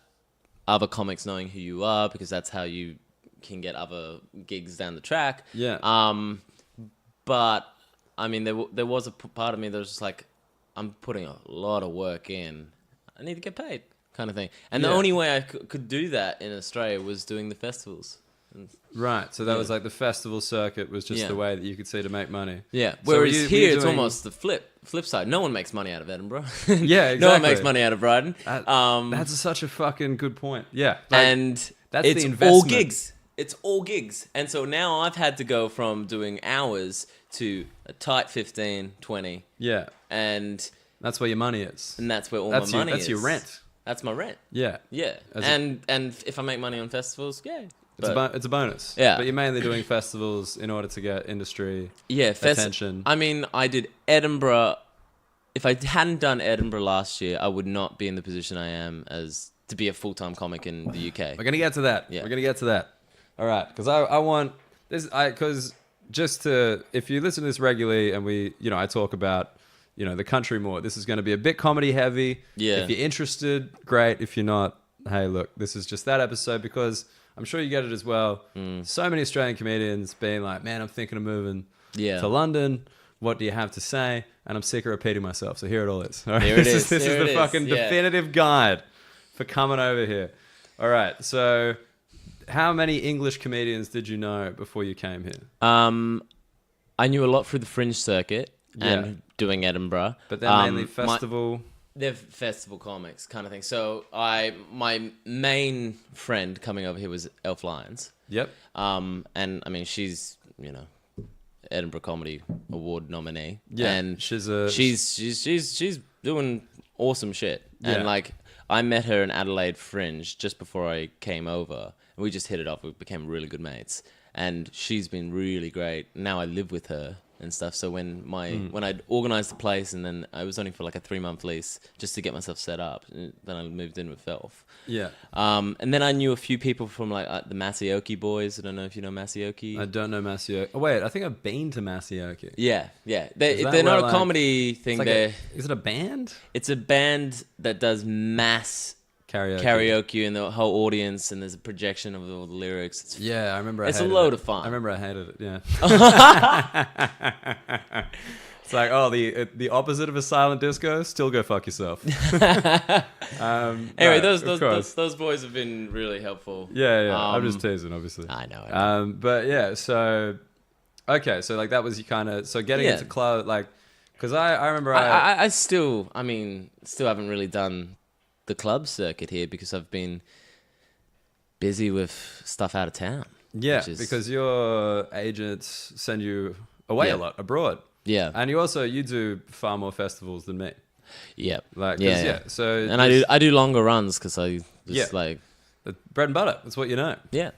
other comics knowing who you are, because that's how you can get other gigs down the track. Yeah. But I mean, there was a part of me that was just like, I'm putting a lot of work in. I need to get paid, kind of thing. And the only way I could do that in Australia was doing the festivals. Right. So that was like the festival circuit was just the way that you could see to make money. Yeah. Whereas here, it's almost the flip side. No one makes money out of Edinburgh. Yeah, exactly. No one makes money out of Brighton. That's such a fucking good point. Yeah. Like, and that's it's the investment. all gigs. It's all gigs. And so now I've had to go from doing hours to a tight 15, 20. Yeah. And that's where your money is. And that's where all my money is. That's your rent. That's my rent. Yeah. Yeah. And if I make money on festivals, It's a bonus. Yeah. But you're mainly doing festivals in order to get industry attention. I mean, I did Edinburgh. If I hadn't done Edinburgh last year, I would not be in the position I am as to be a full-time comic in the UK. We're going to get to that. Yeah. We're going to get to that. All right. Because I want this, because just to, if you listen to this regularly and I talk about, the country more, this is going to be a bit comedy heavy. Yeah. If you're interested, great. If you're not, hey, look, this is just that episode, because I'm sure you get it as well. So many Australian comedians being like, man, I'm thinking of moving to London. What do you have to say? And I'm sick of repeating myself. So here it all is. All right? Here it is. This is the fucking definitive guide for coming over here. All right. So how many English comedians did you know before you came here? I knew a lot through the Fringe circuit and doing Edinburgh. But they're mainly festival. They're festival comics kind of thing. So my main friend coming over here was Elf Lyons. Yep. And I mean, she's, Edinburgh Comedy Award nominee. Yeah. And she's doing awesome shit. Yeah. And like, I met her in Adelaide Fringe just before I came over. And we just hit it off. We became really good mates. And she's been really great. Now I live with her and stuff. So when I'd organised the place, and then I was only for like a 3-month lease just to get myself set up. Then I moved in with Elf. Yeah. And then I knew a few people from like the Masioki boys. I don't know if you know Masioki. I don't know Masioki. Oh wait, I think I've been to Masioki. Yeah. They're not a comedy thing. Is it a band? It's a band that does mass karaoke and the whole audience, and there's a projection of all the lyrics. I remember. It's a load of fun. I remember I hated it. Yeah. It's like, the opposite of a silent disco. Still go fuck yourself. Anyway, those boys have been really helpful. Yeah. I'm just teasing, obviously. I know. But yeah, so okay, so like that was kind of getting into club, like, because I remember I still haven't really done the club circuit here because I've been busy with stuff out of town. Yeah, because your agents send you away a lot abroad. Yeah, and you do far more festivals than me. Yeah, like So and I do longer runs because I just like bread and butter. That's what you know. Yeah.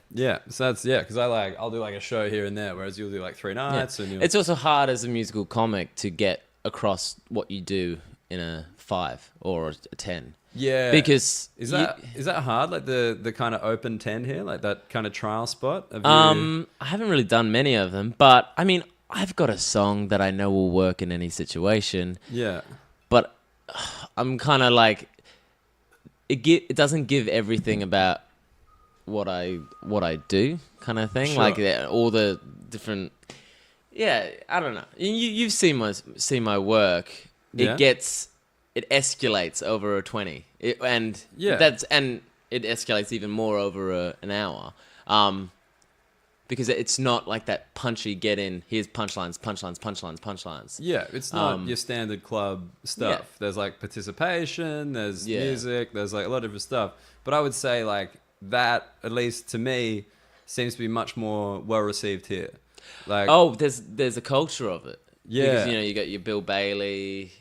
So that's because I'll do like a show here and there, whereas you'll do like 3 nights. And it's also hard as a musical comic to get across what you do in a 5 or a 10. Yeah, because is that hard? Like the kind of open 10 here, like that kind of trial spot. I haven't really done many of them, but I mean, I've got a song that I know will work in any situation. Yeah, but I'm kind of like it doesn't give everything about what I do, kind of thing. Sure. Like all the different. Yeah, I don't know. You've seen my work. Yeah. It escalates over a 20, and it escalates even more over an hour, because it's not like that punchy get in. Here's punchlines. Yeah, it's not your standard club stuff. Yeah. There's like participation, there's music, there's like a lot of different stuff. But I would say like that, at least to me, seems to be much more well received here. Like, there's a culture of it. Yeah, because you got your Bill Bailey.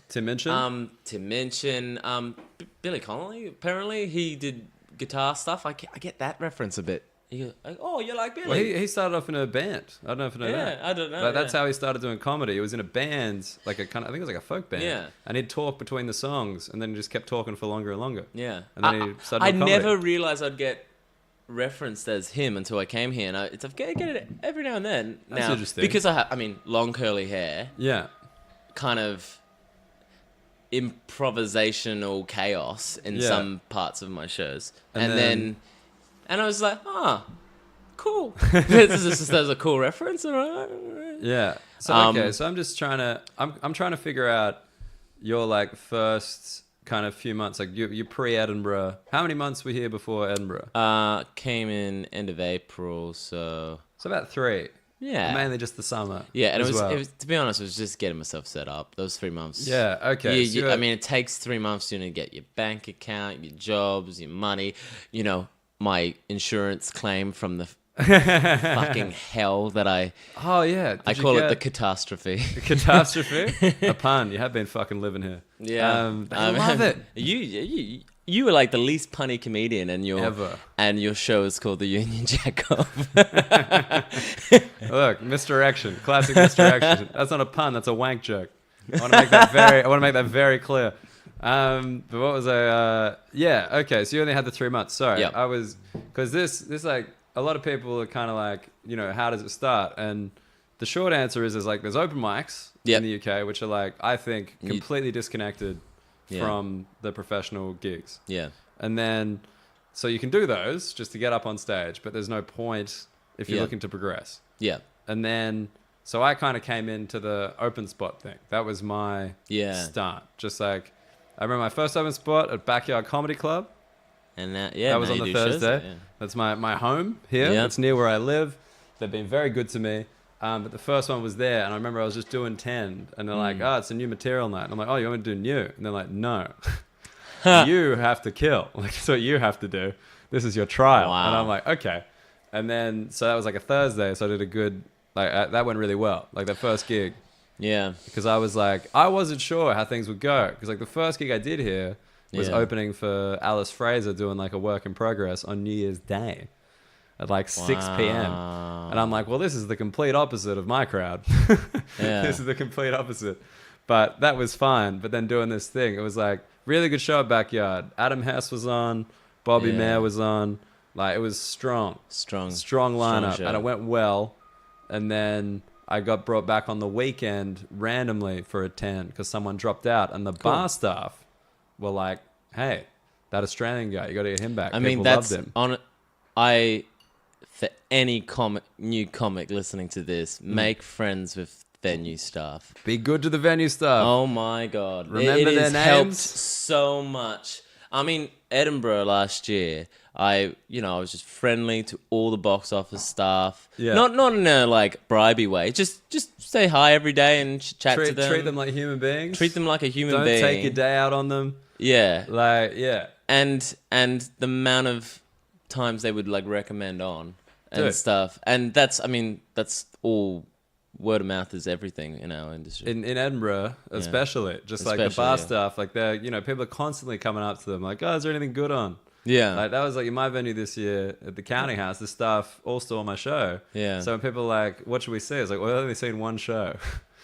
Tim Minchin? Tim Minchin. Billy Connolly, apparently. He did guitar stuff. I get that reference a bit. You like Billy? Well, he started off in a band. I don't know if you know that. Yeah, I don't know. Like, that's how he started doing comedy. He was in a band, like I think it was like a folk band. Yeah. And he'd talk between the songs, and then he just kept talking for longer and longer. Yeah. And then he started doing comedy. I never realized I'd get referenced as him until I came here, and I get it every now and then. That's interesting. Because I have, long curly hair. Yeah. Kind of improvisational chaos in some parts of my shows, and I was like, cool. There's a cool reference. Yeah. So so I'm just trying to figure out your like first kind of few months, like you pre-Edinburgh. How many months were here before Edinburgh? Came in end of April, so about 3. Yeah, mainly just the summer. Yeah, and it was to be honest, it was just getting myself set up. Those 3 months. Yeah, okay. It takes 3 months to get your bank account, your jobs, your money. My insurance claim from the fucking hell that I. Oh yeah, I call it the catastrophe. The catastrophe, a pun. You have been fucking living here. Yeah, I love it. you were like the least punny comedian, and your show is called the Union Jack Off. Look, misdirection, classic misdirection. That's not a pun. That's a wank joke. I want to make that very clear. But what was I? Yeah. Okay. So you only had the 3 months. Sorry. Yep. I was because this like a lot of people are kind of like, how does it start? And the short answer is like there's open mics in the UK, which are like I think completely disconnected from the professional gigs. Yeah. And then so you can do those just to get up on stage, but there's no point if you're looking to progress. Yeah. And then so I kind of came into the open spot thing. That was my start. Just like I remember my first open spot at Backyard Comedy Club. And that was on the Thursday. Shows, That's my home here. Yeah. It's near where I live. They've been very good to me. But the first one was there, and I remember I was just doing 10, and they're like, "Oh, it's a new material night." And I'm like, "Oh, you want me to do new?" And they're like, "No, you have to kill. Like, that's what you have to do. This is your trial." Wow. And I'm like, "Okay." And then so that was like a Thursday, so I did a good that went really well. Like that first gig. Yeah. Because I was like, I wasn't sure how things would go. Because like the first gig I did here was opening for Alice Fraser doing like a work in progress on New Year's Day at like 6 p.m. And I'm like, well, this is the complete opposite of my crowd. This is the complete opposite. But that was fine. But then doing this thing, it was like really good show at Backyard. Adam Hess was on. Bobby Mayer was on. Like it was strong lineup. And it went well. And then I got brought back on the weekend randomly for a 10 because someone dropped out. And the bar staff were like, hey, that Australian guy, you got to get him back. I mean, People that's loved him. For any new comic listening to this, make friends with venue staff. Be good to the venue staff. Oh my God. Remember it their has names? helped so much. I mean, Edinburgh last year, I was just friendly to all the box office staff. Yeah. Not in a like bribey way. Just say hi every day and chat to them. Treat them like human beings. Treat them like a human being. Don't take your day out on them. Yeah. And the amount of times they would like recommend on and stuff. And that's all word of mouth is everything in our industry. in Edinburgh, especially, like the bar staff, like they're, people are constantly coming up to them like, oh, is there anything good on? Yeah. Like that was like in my venue this year at the Counting House, the staff all saw my show. Yeah. So when people are like, what should we see? It's like, well, I've only seen one show.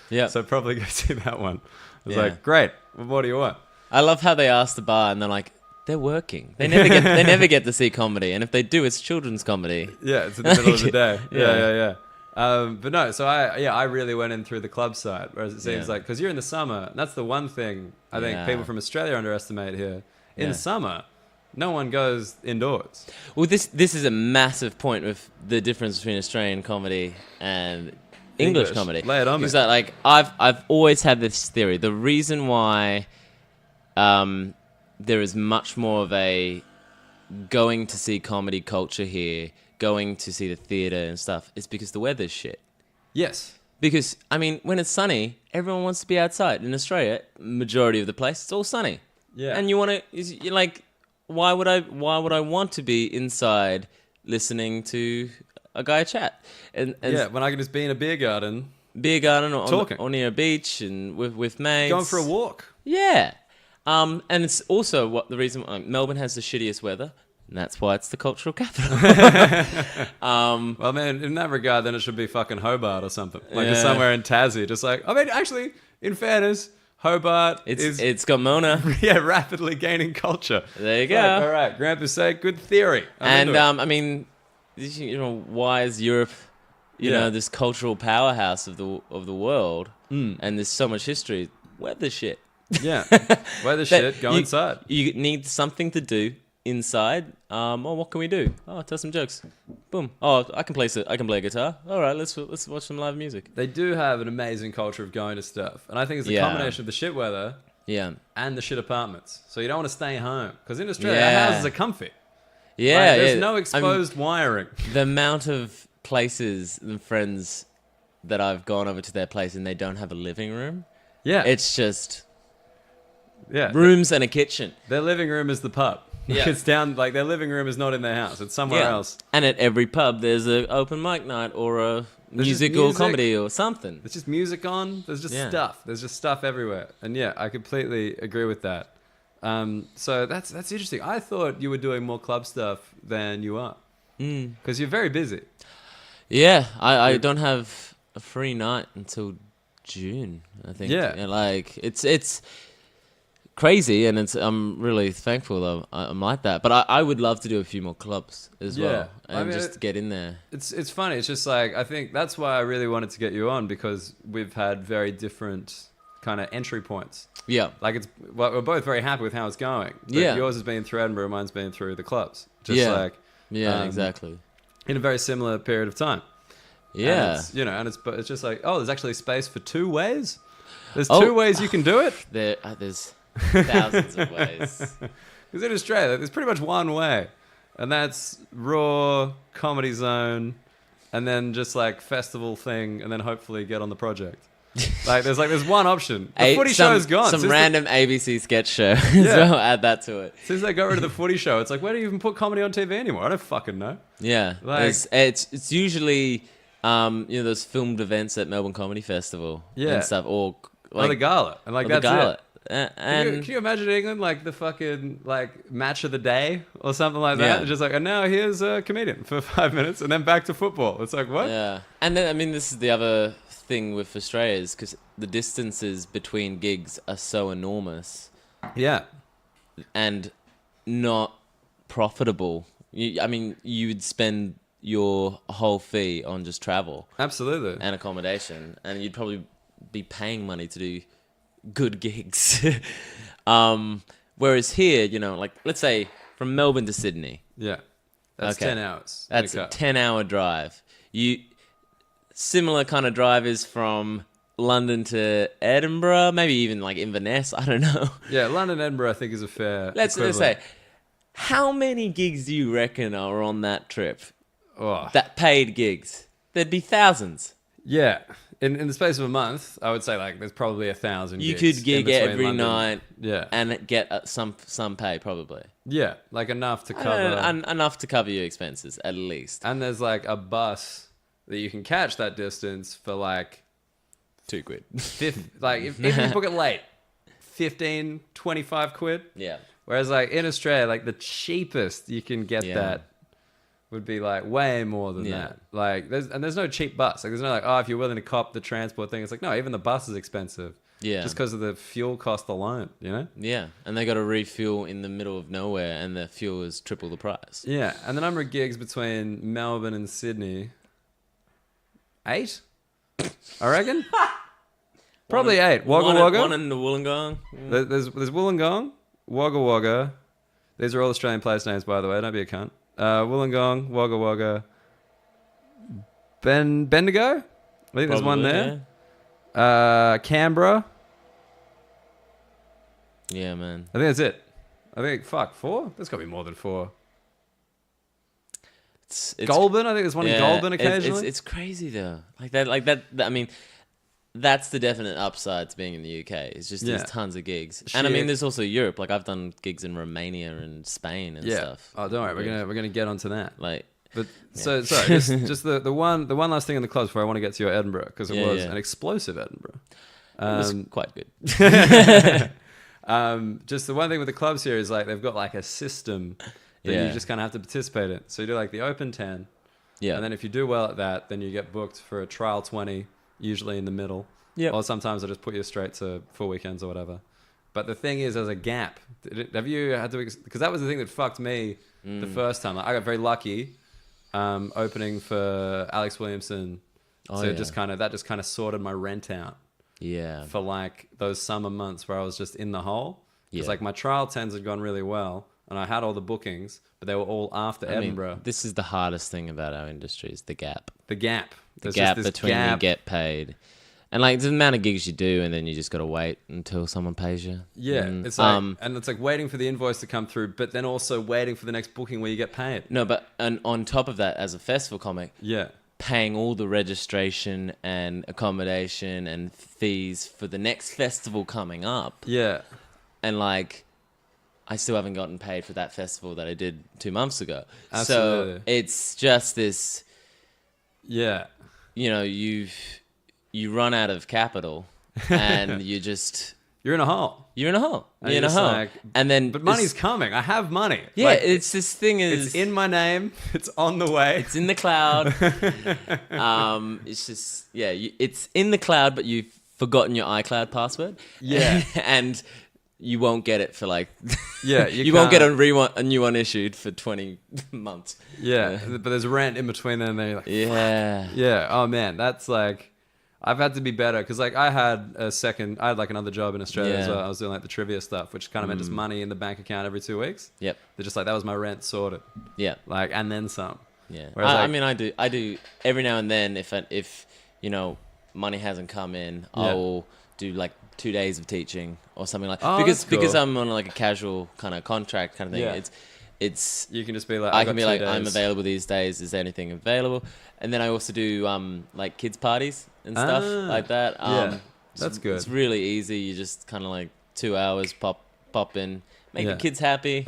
Yeah. So probably go see that one. I was like, great. Well, what do you want? I love how they ask the bar and they're like, they're working. They never get to see comedy, and if they do, it's children's comedy. Yeah, it's in the middle of the day. Yeah. But no, so I really went in through the club side, whereas it seems like because you're in the summer, and that's the one thing I think people from Australia underestimate here. In the summer, no one goes indoors. Well, this is a massive point with the difference between Australian comedy and English comedy. Lay it on me. Because like I've always had this theory. The reason why there is much more of a going to see comedy culture here, going to see the theatre and stuff, is because the weather's shit. Yes. Because, I mean, when it's sunny, everyone wants to be outside. In Australia, majority of the place, it's all sunny. Yeah. And you're like, why would I want to be inside listening to a guy chat? And when I can just be in a beer garden or, talking. or near a beach and with mates. Going for a walk. Yeah. And it's also the reason Melbourne has the shittiest weather, and that's why it's the cultural capital. Well, man, in that regard, then it should be fucking Hobart or something. Like just somewhere in Tassie. Just like, I mean, actually, in fairness, Hobart it's got Mona. Yeah, rapidly gaining culture. There you go. All right, Grant Busé, good theory. I mean, why is Europe, this cultural powerhouse of the world, and there's so much history? Weather shit. Yeah, weather shit. Go inside. You need something to do inside. What can we do? Oh, tell some jokes. Boom. Oh, I can play guitar. All right, let's watch some live music. They do have an amazing culture of going to stuff, and I think it's a combination of the shit weather, and the shit apartments. So you don't want to stay home because in Australia, our houses are comfy. Yeah, there's no exposed wiring. The amount of places and friends that I've gone over to their place and they don't have a living room. Yeah, it's just rooms and a kitchen. Their living room is the pub. Yeah. It's down, like their living room is not in their house. It's somewhere else. And at every pub, there's an open mic night or a musical comedy or something. There's just music on. There's just stuff. There's just stuff everywhere. And I completely agree with that. So that's interesting. I thought you were doing more club stuff than you are. Because you're very busy. Yeah, I don't have a free night until June, I think. Yeah. And like it's crazy, and I'm really thankful though I'm like that. But I would love to do a few more clubs as well, and just get in there. It's funny. It's just like, I think that's why I really wanted to get you on, because we've had very different kind of entry points. Yeah, Like we're both very happy with how it's going. But Yeah. yours has been through Edinburgh, mine's been through the clubs. Just like exactly. in a very similar period of time. Yeah, And it's just like, oh, there's actually space for two ways. There's two ways you can do it. There's thousands of ways. Because in Australia, there's pretty much one way, and that's Raw, Comedy Zone, and then just like festival thing, and then hopefully get on the project. There's one option. The footy show's gone. Some Since random ABC sketch show. Yeah. So I'll add that to it. Since they got rid of the footy show, it's like, where do you even put comedy on TV anymore? I don't fucking know. Yeah, Like- it's usually those filmed events at Melbourne Comedy Festival and stuff, or like the gala, and like or the that's gala. it. And Can you imagine England, like the fucking like match of the day or something like that? Yeah. It's just like, and now here's a comedian for 5 minutes, and then back to football. It's like, what? yeah, and then I mean, this is the other thing with Australia, is because the distances between gigs are so enormous Yeah. and not profitable. You would spend your whole fee on just travel Absolutely. and accommodation, and you'd probably be paying money to do good gigs. Whereas here, like let's say from Melbourne to Sydney, Yeah. That's Okay. 10 hours. in that's a a car. 10-hour drive. Similar kind of drive is from London to Edinburgh, maybe even like Inverness. I don't know. Yeah, London, Edinburgh, I think is a fair. Let's equivalent. say, how many gigs do you reckon are on that trip? Oh. That paid gigs? There'd be thousands. Yeah. In the space of a month, I would say like there's probably 1,000 You gigs could gig in between every London. night Yeah. and get some pay, probably. Yeah, like enough to cover. Enough to cover your expenses, at least. And there's like a bus that you can catch that distance for like £2. like if you book it late, 15, 25 quid. Yeah. Whereas like in Australia, like the cheapest you can get Yeah. that would be like way more than Yeah. that. Like there's no cheap bus. Like there's no like, oh, if you're willing to cop the transport thing, it's like, no, even the bus is expensive. Yeah. Just because of the fuel cost alone, Yeah. And they got to refuel in the middle of nowhere, and the fuel is triple the price. Yeah, and the number of gigs between Melbourne and Sydney, 8, I reckon. Probably 8. Wagga Wagga. One in the Wollongong. There's Wollongong, Wagga Wagga. These are all Australian place names, by the way. Don't be a cunt. Wollongong, Wagga Wagga, Bendigo. I think there's one there. Canberra. Yeah, man. I think that's it. I think 4. There's got to be more than 4. It's Goulburn. I think there's one in Goulburn occasionally. It's crazy though. Like that. I mean, that's the definite upside to being in the UK. It's just there's tons of gigs, and I mean, there's also Europe. Like I've done gigs in Romania and Spain and stuff. Oh, don't worry. We're gonna get onto that. Like, But so sorry, just the one last thing in the clubs before I want to get to your Edinburgh, because it was an explosive Edinburgh. it was quite good. Just the one thing with the clubs here is like they've got like a system that you just kind of have to participate in. So you do like the open 10, Yeah, and then if you do well at that, then you get booked for a trial 20, usually in the middle. yeah. Or sometimes they just put you straight to 4 weekends or whatever. But the thing is, there's a gap. Have you had to? Because that was the thing that fucked me the first time. Like, I got very lucky. Opening for Alex Williamson, that just kind of sorted my rent out. Yeah, For like those summer months where I was just in the hole. Because Yeah. like my trial 10s had gone really well, and I had all the bookings, but they were all after Edinburgh. this is the hardest thing about our industry is the gap. The gap. The There's gap just this between you get paid, and like the amount of gigs you do, and then you just got to wait until someone pays you. Yeah, And, it's like, and it's like waiting for the invoice to come through, but then also waiting for the next booking where you get paid. no, but and on top of that, as a festival comic, Yeah. paying all the registration and accommodation and fees for the next festival coming up. Yeah. And like, I still haven't gotten paid for that festival that I did 2 months ago. Absolutely. So it's just this, Yeah. you run out of capital and you just you're in a hole. You're in a hole. And You're in a just hole. like, And then but money's coming. I have money. Yeah, Like, it's this thing is it's in my name. It's on the way. it's in the cloud. It's just it's in the cloud, but you've forgotten your iCloud password. Yeah. And you won't get it for like Yeah, you won't get a new one issued for 20 months. Yeah, but there's rent in between them. And you're like, Yeah. yeah. Oh man, that's like, I've had to be better because like I had like another job in Australia as Yeah. well. I was doing like the trivia stuff, which kind of meant just money in the bank account every 2 weeks. Yep. They're just like, that was my rent sorted. Yeah. Like, and then some. Yeah. Whereas, I like- mean, I do every now and then if money hasn't come in, I'll do like 2 days of teaching or something like Oh, because that's cool. because I'm on like a casual kind of contract kind of thing. Yeah. It's You can just be like, I I've can got be 2 like, days. I'm available these days. Is there anything available? And then I also do like kids parties and stuff like that. Yeah, that's good. It's really easy. You just kind of like 2 hours pop in, make Yeah. the kids happy,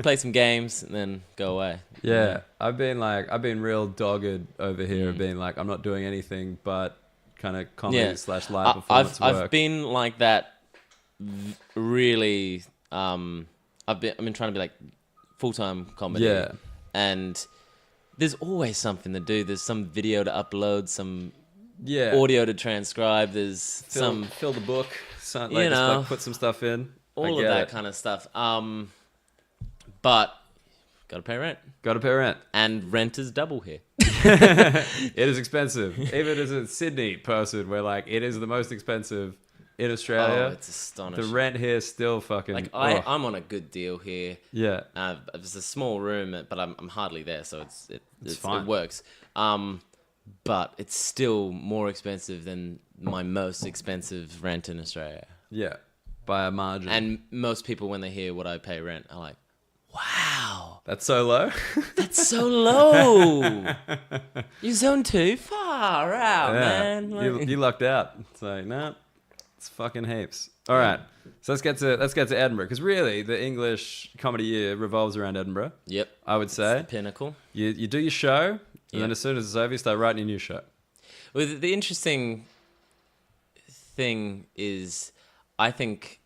play some games, and then go away. Yeah, I've been real dogged over here, being like, I'm not doing anything but kind of comedy / live performance work. I've been like that. Really, I've been trying to be like full-time comedy. Yeah. And there's always something to do. There's some video to upload, some Yeah. audio to transcribe. There's fill the book. Some, You just, know, like, put some stuff in. all of that kind of stuff. But gotta pay rent, Got to pay rent. and rent is double here. It is expensive. Even as a Sydney person, where like it is the most expensive in Australia. Oh, it's astonishing. The rent here still fucking. Like ugh. I'm on a good deal here. Yeah. It's a small room, but I'm hardly there, so it's fine. it works. But it's still more expensive than my most expensive rent in Australia. Yeah. By a margin. And most people, when they hear what I pay rent, are like, "Wow, that's so low. that's so low. You zone too far out, Yeah. man." You lucked out. It's like, nah, it's fucking heaps. All right. So let's get to Edinburgh, because really the English comedy year revolves around Edinburgh. Yep. I would say. It's the pinnacle. You do your show, and then Yeah. as soon as it's over, you start writing your new show. Well, the interesting thing is, I think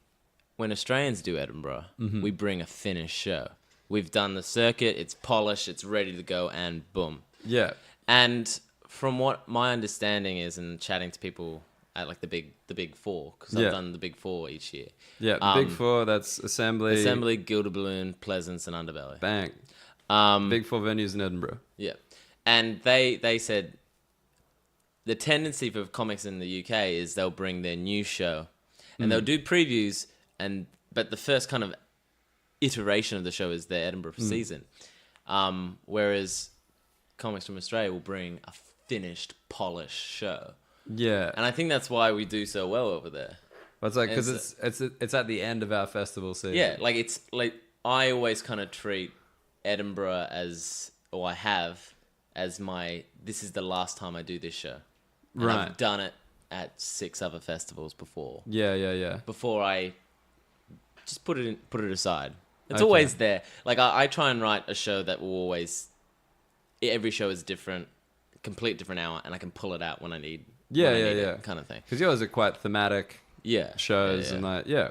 when Australians do Edinburgh, we bring a finished show. We've done the circuit, it's polished, it's ready to go, and boom. Yeah. And from what my understanding is, and chatting to people at like the big four, because Yeah. I've done the big four each year. Yeah, the big four, that's Assembly, Gilder Balloon, Pleasance, and Underbelly. bang. Big four venues in Edinburgh. Yeah. And they said the tendency for comics in the UK is they'll bring their new show and they'll do previews, but the first kind of iteration of the show is their Edinburgh season. Whereas comics from Australia will bring a finished, polished show. Yeah. And I think that's why we do so well over there. Well, it's like, because it's at the end of our festival season. Yeah, like it's like I always kind of treat Edinburgh as, or I have as this is the last time I do this show. And Right. I've done it at 6 other festivals before. Yeah. Before I just put it aside. It's Okay. always there. Like I try and write a show that will always, every show is different, complete different hour, and I can pull it out when I need. Yeah, when I need yeah. it, kind of thing. Because yours are quite thematic Yeah. shows Yeah. and like, yeah.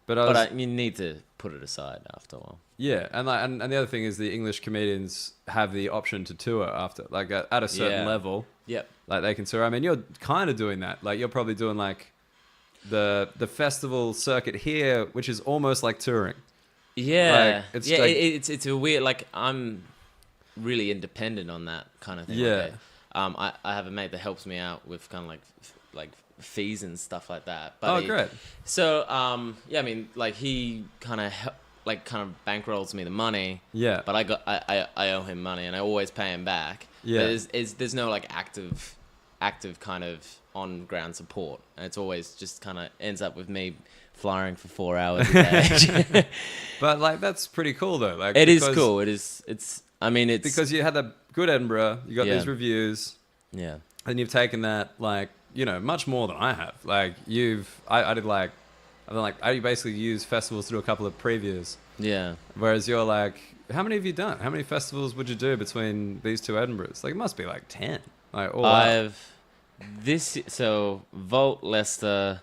But You need to put it aside after a while. yeah, and like, and the other thing is the English comedians have the option to tour after, like at a certain Yeah. level, Yep. like they can tour. I mean, you're kind of doing that. Like you're probably doing like the festival circuit here, which is almost like touring. Yeah, Like, it's yeah. like- It's a weird. Like I'm really independent on that kind of thing. Yeah. Like, I have a mate that helps me out with kind of like fees and stuff like that. But Oh, great. So yeah, I mean, like he kind of bankrolls me the money. Yeah. But I owe him money, and I always pay him back. Yeah. But there's no like active kind of on ground support, and it's always just kind of ends up with me flying for 4 hours a day. But like that's pretty cool though. Like It is because- cool. It's. I mean, it's because you had that good Edinburgh. You got Yeah. these reviews, yeah, and you've taken that like much more than I have. Like I basically use festivals to do a couple of previews. yeah. Whereas you're like, how many have you done? How many festivals would you do between these two Edinburghs? Like, it must be like 10. Like, all up. So Vault, Leicester,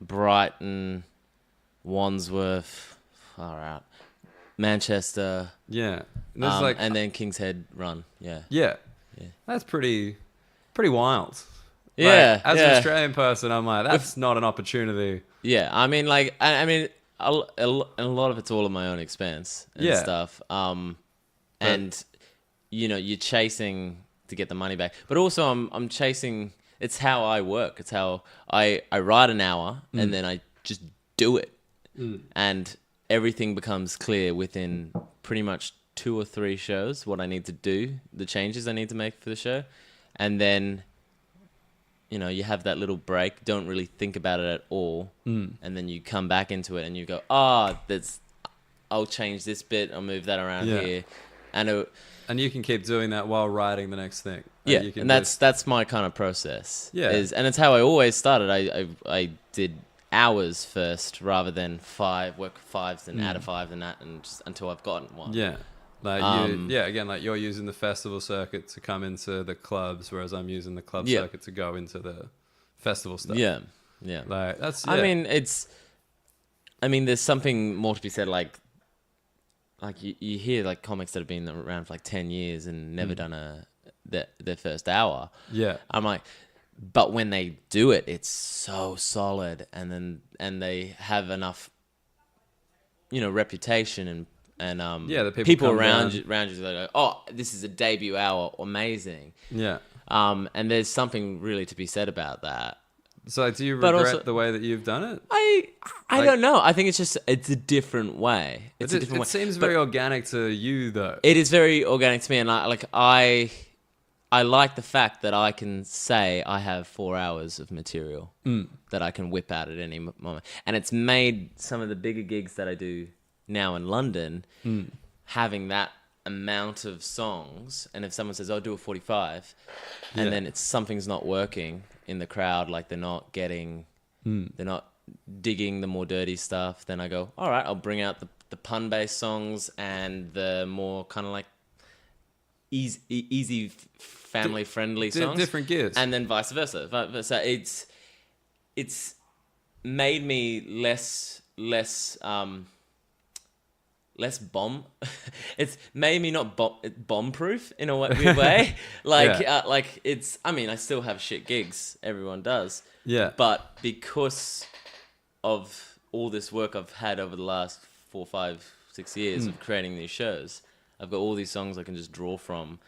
Brighton, Wandsworth, far out, Manchester, Yeah. And there's and then King's Head run. Yeah. yeah. Yeah. That's pretty wild. Yeah. As yeah. an Australian person, I'm like, that's not an opportunity. Yeah, I mean, like, I mean, a lot of it's all at my own expense and stuff. And you're chasing to get the money back, but also I'm chasing. It's how I work. It's how I write an hour and then I just do it, and everything becomes clear within pretty much 2 or 3 shows. What I need to do, the changes I need to make for the show, and then. You have that little break, don't really think about it at all, and then you come back into it and you go, I'll change this bit, I'll move that around here. And you can keep doing that while writing the next thing. Yeah, and that's my kind of process. Yeah. And it's how I always started. I did hours first rather than 5, work 5s and add a 5 and that, and just until I've gotten one. Yeah. Like again, like you're using the festival circuit to come into the clubs, whereas I'm using the club circuit to go into the festival stuff. Yeah. Like that's. I mean, there's something more to be said. Like you hear like comics that have been around for like 10 years and never done their first hour. Yeah. I'm like, but when they do it, it's so solid, and they have enough, reputation and the people around you that go, oh, this is a debut hour, amazing. Yeah. And there's something really to be said about that. So do you regret the way that you've done it? I don't know. I think it's a different way. It's a different way. It seems very organic to you, though. It is very organic to me, and I like the fact that I can say I have 4 hours of material that I can whip out at any moment, and it's made some of the bigger gigs that I do now in London, having that amount of songs, and if someone says, "Oh, do a 45," and then something's not working in the crowd, like they're not digging the more dirty stuff, then I go, all right, I'll bring out the pun-based songs and the more kind of like easy family-friendly songs. Different gears. And then vice versa. So it's made me less bomb. It's made me not bomb-proof in a weird way. I still have shit gigs. Everyone does. Yeah. But because of all this work I've had over the last 4, 5, 6 years of creating these shows, I've got all these songs I can just draw from,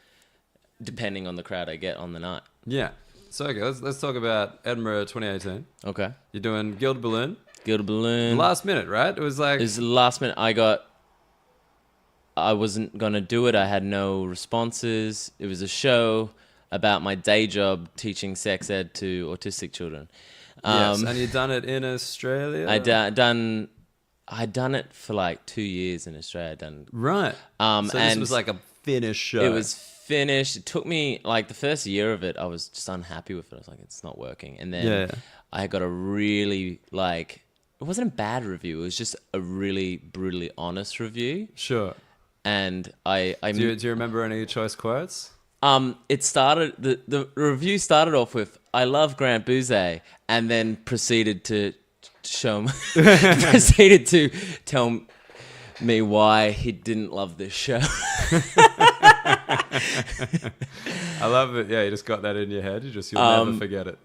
depending on the crowd I get on the night. Yeah. So okay, let's talk about Edinburgh 2018. Okay. You're doing Gilded Balloon. Gilded Balloon. Last minute, right? It was the last minute. I wasn't going to do it. I had no responses. It was a show about my day job teaching sex ed to autistic children. Yes, and you'd done it in Australia? I'd done it for like 2 years in Australia. Right. So this was like a finished show. It was finished. It took me, like, the first year of it, I was just unhappy with it. I was like, it's not working. And then I got a really, it wasn't a bad review. It was just a really brutally honest review. Sure. And do you remember any choice quotes? It started, the review started off with, I love Grant Busé, and then proceeded to proceeded to tell me why he didn't love this show. I love it. Yeah, you just got that in your head. You'll never forget it.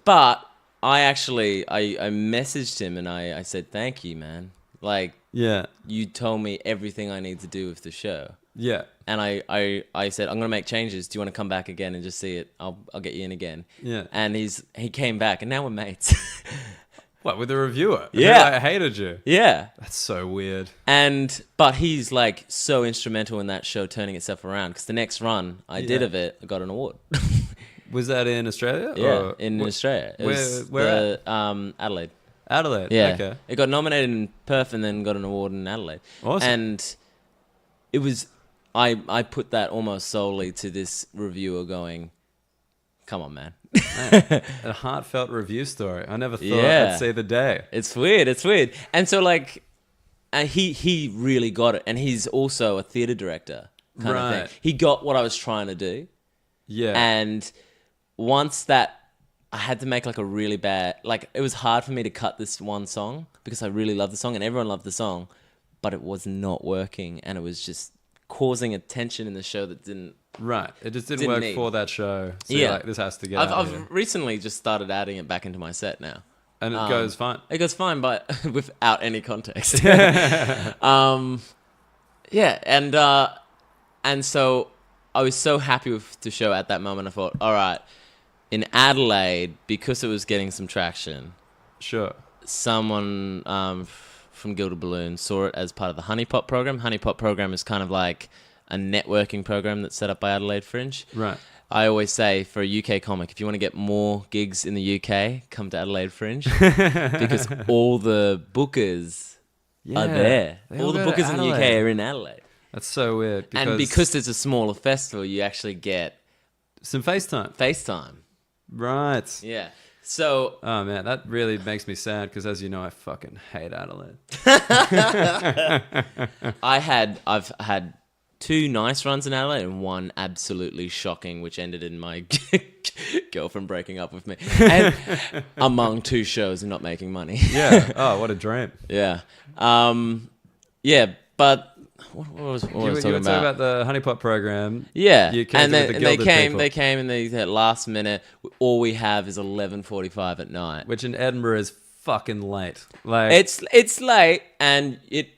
But I actually, I messaged him and I said, thank you, man. You told me everything I need to do with the show. Yeah. And I said, I'm going to make changes. Do you want to come back again and just see it? I'll get you in again. Yeah. And he came back and now we're mates. What, with the reviewer? Yeah. I hated you. Yeah. That's so weird. But he's so instrumental in that show turning itself around, because the next run I did of it, I got an award. Was that in Australia? Yeah, in Australia. Where? Adelaide. Adelaide, yeah. Okay. It got nominated in Perth and then got an award in Adelaide. Awesome. And it was, I put that almost solely to this reviewer going, come on, man. A heartfelt review story. I never thought I'd see the day. It's weird. And so he really got it. And he's also a theatre director kind of thing. He got what I was trying to do. Yeah. And once that I had to make like a really bad, like it was hard for me to cut this one song because I really loved the song and everyone loved the song, but it was not working and it was just causing a tension in the show that didn't. Right. It just didn't work for that show. So Yeah. you're like, this has to get out here. I've recently just started adding it back into my set now. And it goes fine. It goes fine, but without any context. Yeah, and so I was so happy with the show at that moment. I thought, all right, in Adelaide, because it was getting some traction, Sure. someone from Gilded Balloon saw it as part of the Honey Pot program. Honey Pot program is kind of like a networking program that's set up by Adelaide Fringe. Right. I always say for a UK comic, if you want to get more gigs in the UK, come to Adelaide Fringe because all the bookers are there. All the bookers in the UK are in Adelaide. That's so weird. And because it's a smaller festival, you actually get some FaceTime. FaceTime. Right. Yeah. So. Oh man, that really makes me sad because, as you know, I fucking hate Adelaide. I've had 2 nice runs in Adelaide and 1 absolutely shocking, which ended in my girlfriend breaking up with me. And among 2 shows and not making money. Yeah. Oh, what a dream. Yeah. Yeah, but what was You were talking about the Honeypot program. Yeah, You came and to then the they Gilded came. people. They came, and they said last minute. All we have is 11:45 at night. Which in Edinburgh is fucking late. Like It's late, and it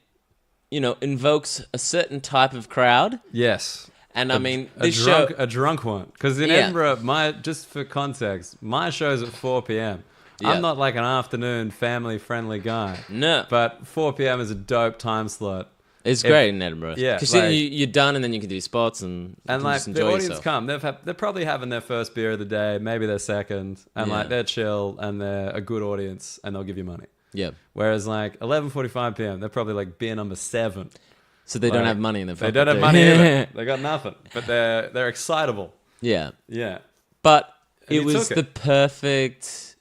invokes a certain type of crowd. yes. And I mean, A this drunk, show. a drunk one. Because in Yeah. Edinburgh, just for context, my show's at 4 p.m. Yeah. I'm not like an afternoon family-friendly guy. No, But 4 p.m. is a dope time slot. it's great in Edinburgh. Yeah, because like- you're done, and then you can do spots and And you like just the enjoy audience yourself. come, they're probably having their first beer of the day, maybe their second, and Yeah. like they're chill and they're a good audience and they'll give you money. Yeah, Whereas like 11:45 p.m. they're probably like beer number 7. so they don't Like, have money in their They pocket. don't have too. money either. They got nothing, but they're excitable. Yeah, Yeah. but And it you was took the it. perfect.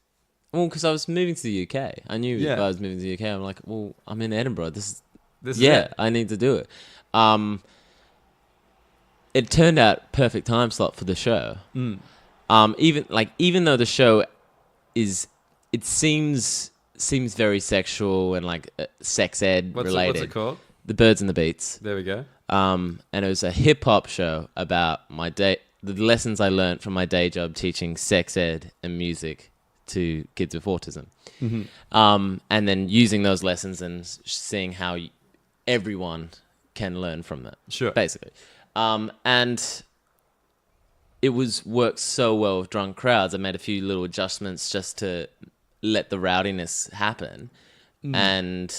Well, because I was moving to the UK, I knew Yeah. if I was moving to the UK. I'm like, well, I'm in Edinburgh. This This is yeah, it. I need to do it. It turned out perfect time slot for the show. Mm. Even though the show it seems very sexual and like sex ed related. What's it called? The Birds and the Beats. There we go. And it was a hip hop show about the lessons I learned from my day job teaching sex ed and music to kids with autism. Mm-hmm. And then using those lessons and seeing how everyone can learn from that. Sure. Basically. And it worked so well with drunk crowds. I made a few little adjustments just to let the rowdiness happen. And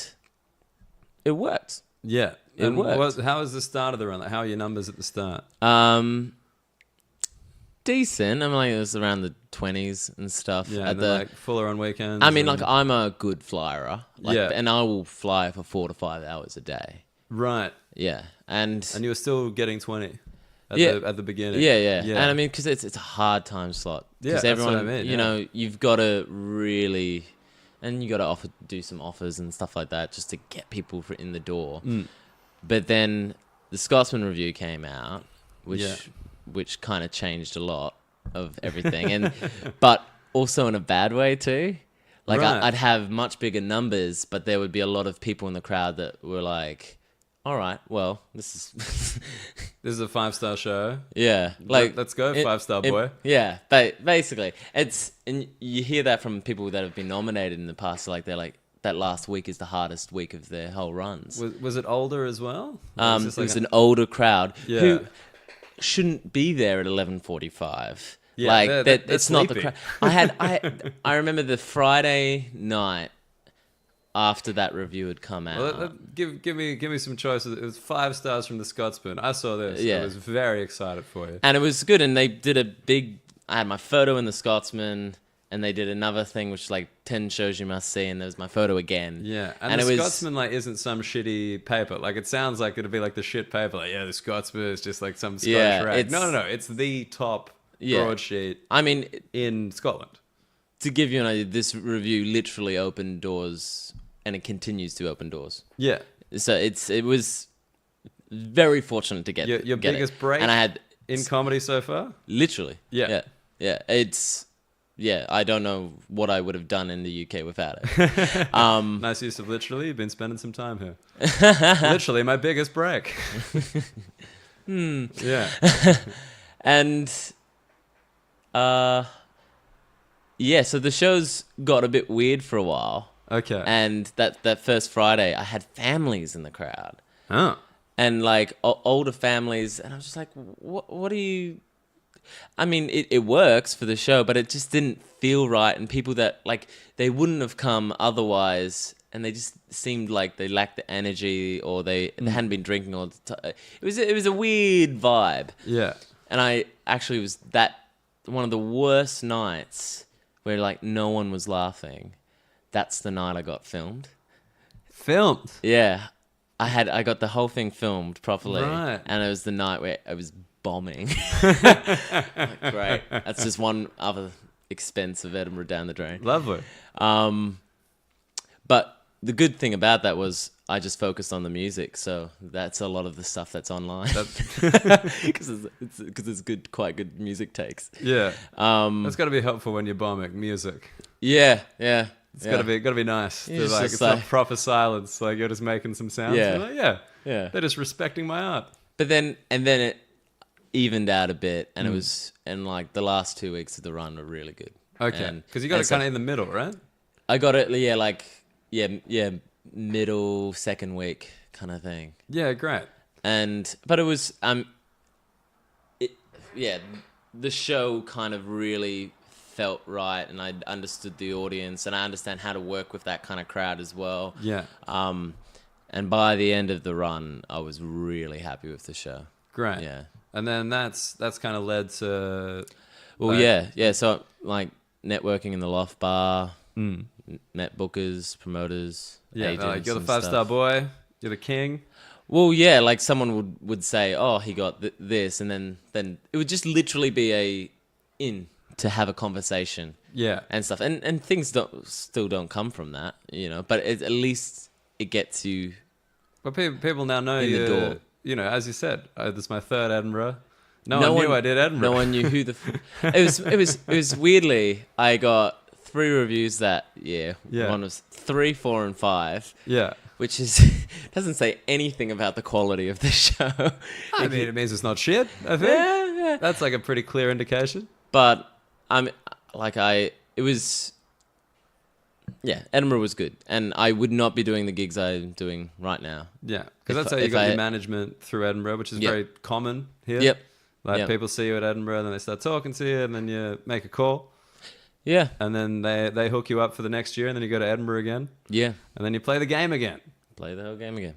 it worked. Yeah. It And worked. how was the start of the run? Like, how are your numbers at the start? Decent. I mean, like, it was around the 20s and stuff. Yeah, and then, like fuller on weekends. I mean, and- like, I'm a good flyer. Like, Yeah. and I will fly for 4 to 5 hours a day. right. Yeah. And And you were still getting 20 at Yeah. the beginning. yeah. And I mean, because it's a hard time slot. Yeah, Because that's what everyone, I mean, you've got to really, and you got to do some offers and stuff like that just to get people in the door. Mm. But then the Scotsman review came out, Yeah. which kind of changed a lot of everything, but also in a bad way too. Like Right. I'd have much bigger numbers, but there would be a lot of people in the crowd that were like, "All right, well, this is This is a 5-star show. yeah, like Let's go, 5-star boy. yeah, basically, and you hear that from people that have been nominated in the past. Like they're like, that last week is the hardest week of their whole runs. Was it older as well? It was an older crowd Yeah. who shouldn't be there at 11:45. Yeah, like they're it's not the sleepy. crowd. I remember the Friday night after that review had come out. Well, give me some choices. It was 5 stars from the Scotsman. I saw this. Yeah. I was very excited for you. And it was good, and they did a big. I had my photo in the Scotsman, and they did another thing, which is like 10 shows you must see, and there was my photo again. Yeah, and And the it was- Scotsman like isn't some shitty paper. Like it sounds like it'd be like the shit paper. Like the Scotsman is just like some Scottish Yeah, rag. it's- No. It's the top Yeah. broadsheet I mean, in Scotland. to give you an idea, this review literally opened doors, and it continues to open doors. Yeah, So it was very fortunate to get Your get biggest it. break and I had in comedy so far. literally Yeah. yeah. It's yeah, I don't know what I would have done in the UK without it. Nice use of literally. You've been spending some time here. Literally, my biggest break. Yeah. And yeah, so the shows got a bit weird for a while. Okay. And that first Friday, I had families in the crowd. Oh. And like older families, and I was just like, what are you... I mean, it works for the show, but it just didn't feel right. And people that, like, they wouldn't have come otherwise, and they just seemed like they lacked the energy, or they hadn't been drinking all the time. It was a weird vibe. Yeah. And I actually was one of the worst nights where, like, no one was laughing. That's the night I got filmed. Filmed? Yeah. I got the whole thing filmed properly. Right. And it was the night where I was bombing. Like, great. That's just one other expense of Edinburgh down the drain. Lovely. But the good thing about that was I just focused on the music. So that's a lot of the stuff that's online. Because it's good, quite good music takes. Yeah. That's got to be helpful when you're bombing music. Yeah, yeah. It's gotta be nice. Yeah, Like, it's not proper silence. Like you're just making some sounds. Yeah. You're like, yeah. Yeah. They're just respecting my art. But then it evened out a bit, and it was, and like the last 2 weeks of the run were really good. Okay. Because you got it kind of in the middle, right? I got it, yeah, middle second week kind of thing. Yeah, great. But it was the show kind of really felt right, and I understood the audience, and I understand how to work with that kind of crowd as well. Yeah. And by the end of the run, I was really happy with the show. Great. Yeah. And then that's kind of led to... Well, yeah. So, like, networking in the Loft Bar, met bookers, promoters, agents, like, you're the and 5-star stuff. boy, you're the king. Well, yeah, like someone would say, oh, he got this, and then it would just literally be to have a conversation. Yeah. And stuff. And things still don't come from that, you know, but at least it gets you... Well, people now know in the door. You know, as you said, this is my third Edinburgh. No one knew I did Edinburgh. No one knew who the... It was weirdly, I got 3 reviews that year. Yeah. One was 3, 4, and 5. Yeah. Which doesn't say anything about the quality of the show. I mean, it means it's not shit, I think. Yeah. That's like a pretty clear indication. But Edinburgh was good, and I would not be doing the gigs I'm doing right now. Yeah, because that's how you got your management through Edinburgh, which is very common here. Yep. Like people see you at Edinburgh, and then they start talking to you, and then you make a call. Yeah. And then they hook you up for the next year, and then you go to Edinburgh again. Yeah. And then you play the game again. Play the whole game again.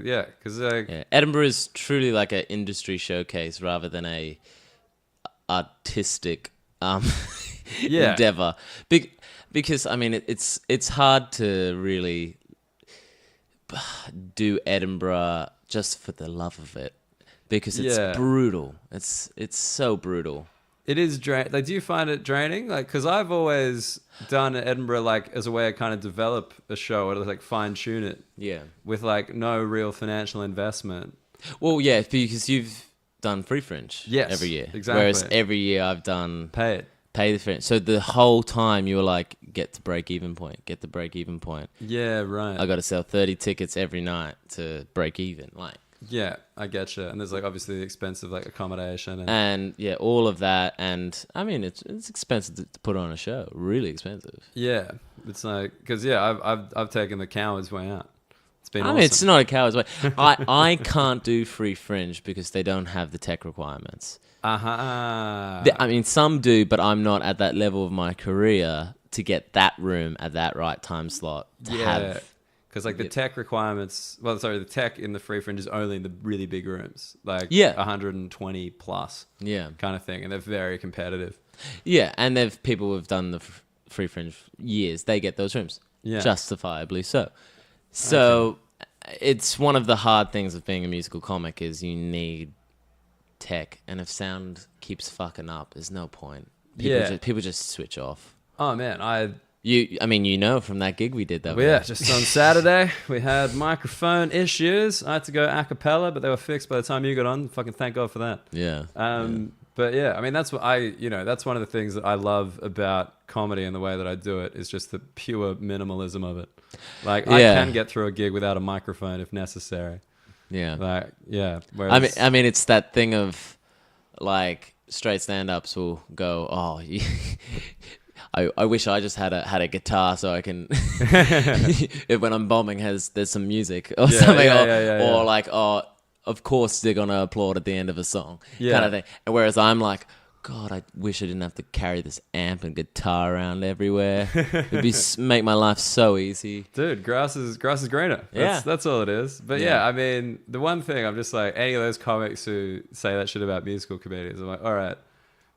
Yeah, because Edinburgh is truly like an industry showcase rather than a artistic endeavor. Because I mean, it's hard to really do Edinburgh just for the love of it, because it's brutal. It's so brutal. It is like, do you find it draining? Like, because I've always done Edinburgh like as a way to kind of develop a show or to like fine tune it. Yeah. With like no real financial investment. Well, yeah, because you've done Free Fringe every year. Exactly. Whereas every year I've done pay the Fringe. So the whole time you were like, get to break even point. Yeah, right. I got to sell 30 tickets every night to break even. Like. Yeah, I get you. And there's like obviously the expense of like accommodation and yeah, all of that. And I mean, it's expensive to put on a show. Really expensive. Yeah, it's like because I've taken the coward's way out. It's been. Awesome. Mean, it's not a coward's way. I can't do Free Fringe because they don't have the tech requirements. I mean, some do, but I'm not at that level of my career to get that room at that right time slot. Because like the tech requirements, the tech in the Free Fringe is only in the really big rooms, like 120 plus, kind of thing, and they're very competitive. Yeah, and people who've done the Free Fringe years, they get those rooms, justifiably so. So it's one of the hard things of being a musical comic is you need tech, and if sound keeps fucking up, there's no point. People just switch off. Oh man, You know from that gig we did that. Just on Saturday we had microphone issues. I had to go a cappella, but they were fixed by the time you got on. Fucking thank God for that. But yeah, I mean, that's what that's one of the things that I love about comedy and the way that I do it is just the pure minimalism of it. Like, I can get through a gig without a microphone if necessary. Yeah. Like, yeah. Whereas, I mean, it's that thing of like straight stand-ups will go, oh, I wish I just had a guitar so I can, if when I'm bombing, there's some music or something, or like, oh, of course they're gonna applaud at the end of a song, kind of thing. And whereas I'm like, God, I wish I didn't have to carry this amp and guitar around everywhere. It'd make my life so easy. Dude, grass is greener. That's all it is. But yeah, I mean, the one thing I'm just like, any of those comics who say that shit about musical comedians, I'm like, all right,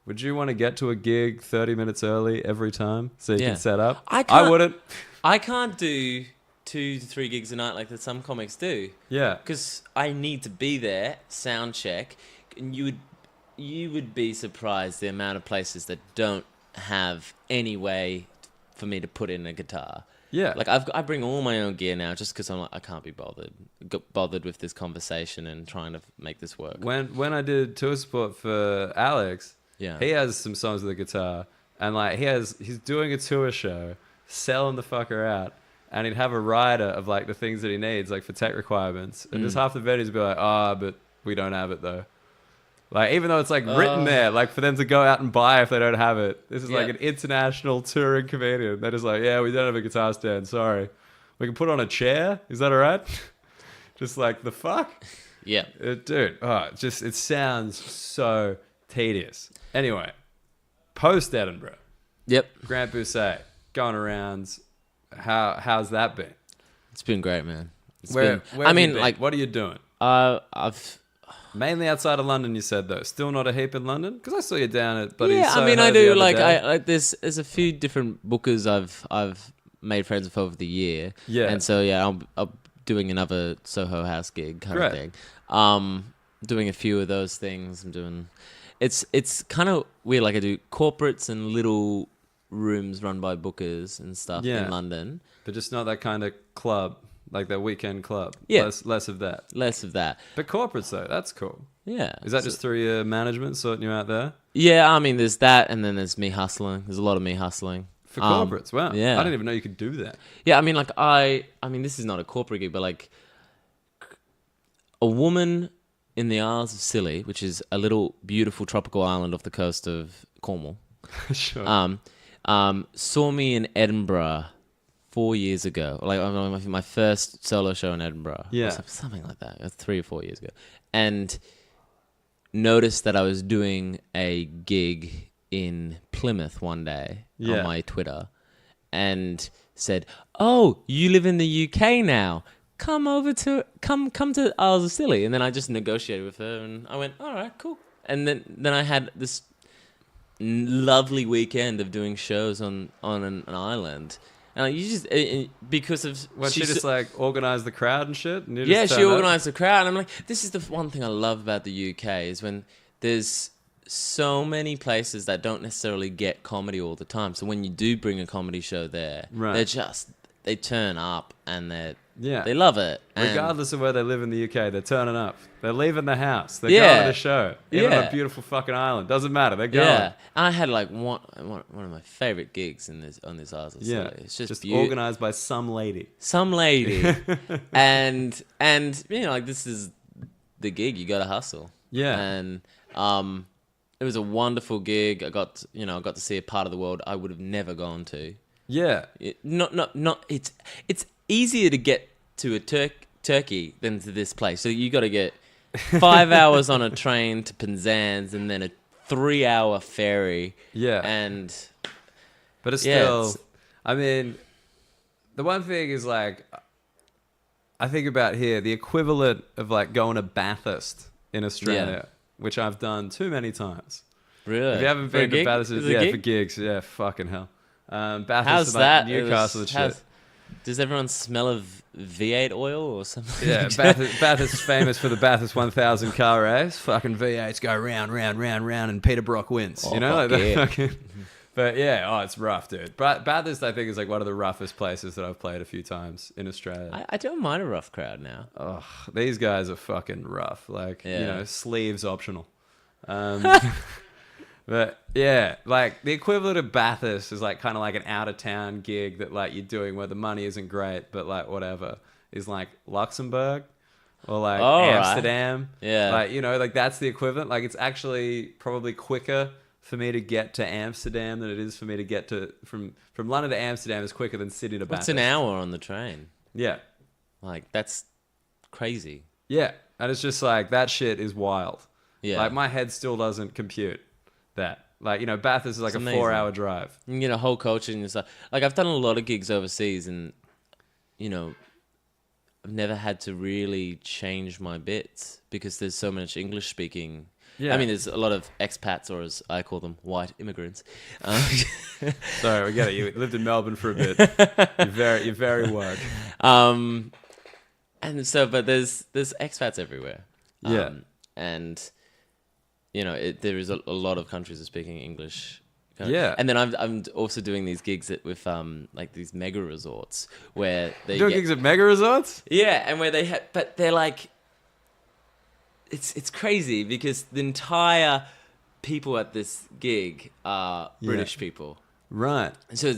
would you want to get to a gig 30 minutes early every time so you can set up? I wouldn't. I can't do 2 to 3 gigs a night like that some comics do. Yeah. Because I need to be there, sound check, and you would be surprised the amount of places that don't have any way for me to put in a guitar. Yeah. Like I bring all my own gear now just because I'm like, I can't be bothered with this conversation and trying to make this work. When I did tour support for Alex, he has some songs with a guitar, and like he's doing a tour show, selling the fucker out, and he'd have a rider of like the things that he needs, like for tech requirements, and just half the venues be like, but we don't have it though. Like, even though it's like written there, like for them to go out and buy if they don't have it. This is like an international touring comedian. They're just like, yeah, we don't have a guitar stand. Sorry. We can put on a chair. Is that all right? Just like, the fuck? Yeah. Dude, it sounds so tedious. Anyway, post Edinburgh. Yep. Grant Busé, going around. How's that been? It's been great, man. Where have you been? Like, what are you doing? I've... Mainly outside of London, you said, though. Still not a heap in London? Because I saw you down at Buddy's. Yeah, I mean, I do. Like, there's a few different bookers I've made friends with over the year. Yeah. And so, yeah, I'm doing another Soho House gig kind of thing. Doing a few of those things. I'm doing... It's kind of weird. Like, I do corporates and little rooms run by bookers and stuff in London. But just not that kind of club. Like that weekend club. Yeah. Less of that. Less of that. But corporates, though, that's cool. Yeah. Is that just through your management sorting you out there? Yeah, I mean, there's that, and then there's me hustling. There's a lot of me hustling. For corporates, wow. Yeah. I didn't even know you could do that. Yeah, I mean, like, I mean, this is not a corporate gig, but like, a woman in the Isles of Scilly, which is a little beautiful tropical island off the coast of Cornwall, sure. Saw me in Edinburgh 4 years ago, like my first solo show in Edinburgh, something like that, 3 or 4 years ago, and noticed that I was doing a gig in Plymouth one day on my Twitter, and said, "Oh, you live in the UK now? Come to Isles of Scilly." And then I just negotiated with her, and I went, "All right, cool." And then I had this lovely weekend of doing shows on an island. And you just because of she just like organized the crowd and shit. And she organized the crowd. And I'm like, this is the one thing I love about the UK is when there's so many places that don't necessarily get comedy all the time. So when you do bring a comedy show there, they turn up and they love it. Regardless of where they live in the UK, they're turning up. They're leaving the house. They're going to the show. Even on a beautiful fucking island. Doesn't matter. They're going. Yeah. I had like one of my favorite gigs on this island. Yeah. It's just organized by some lady. and you know, like, this is the gig. You got to hustle. Yeah. And it was a wonderful gig. I got to see a part of the world I would have never gone to. Yeah. It's easier to get to a Turkey than to this place. So you got to get 5 hours on a train to Penzance and then a 3-hour ferry. Yeah. But it's still, I mean, the one thing is like, I think about here, the equivalent of like going to Bathurst in Australia, which I've done too many times. Really? If you haven't been to Bathurst, for gigs, fucking hell. Bathurst is like Newcastle and shit. Does everyone smell of V8 oil or something? Yeah, Bathurst is famous for the Bathurst 1000 car race. Fucking V8s go round, and Peter Brock wins. You know? But yeah, it's rough, dude. But Bathurst, I think, is like one of the roughest places that I've played a few times in Australia. I don't mind a rough crowd now. Oh, these guys are fucking rough. Like, sleeves optional. But yeah, like the equivalent of Bathurst is like kind of like an out of town gig that like you're doing where the money isn't great, but like whatever is like Luxembourg or like All right. Amsterdam. Yeah. Like, you know, like that's the equivalent. Like it's actually probably quicker for me to get to Amsterdam than it is for me to get to from London to Amsterdam is quicker than Sydney to Bathurst. It's an hour on the train. Yeah. Like that's crazy. Yeah. And it's just like that shit is wild. Yeah. Like my head still doesn't compute that. Like, you know, Bathurst is like It's a amazing. 4-hour drive. You can get a whole culture and stuff. Like I've done a lot of gigs overseas, and you know, I've never had to really change my bits because there's so much English speaking. Yeah. I mean, there's a lot of expats, or as I call them, white immigrants. Sorry, we get it. You lived in Melbourne for a bit. You're very woke. And so, but there's expats everywhere. Yeah. And you know, there is a lot of countries are speaking English. Yeah. And then I'm also doing these gigs with like these mega resorts where they Doing gigs at mega resorts? yeah, and where they have, but they're like, it's crazy because the entire people at this gig are British people. Right. And so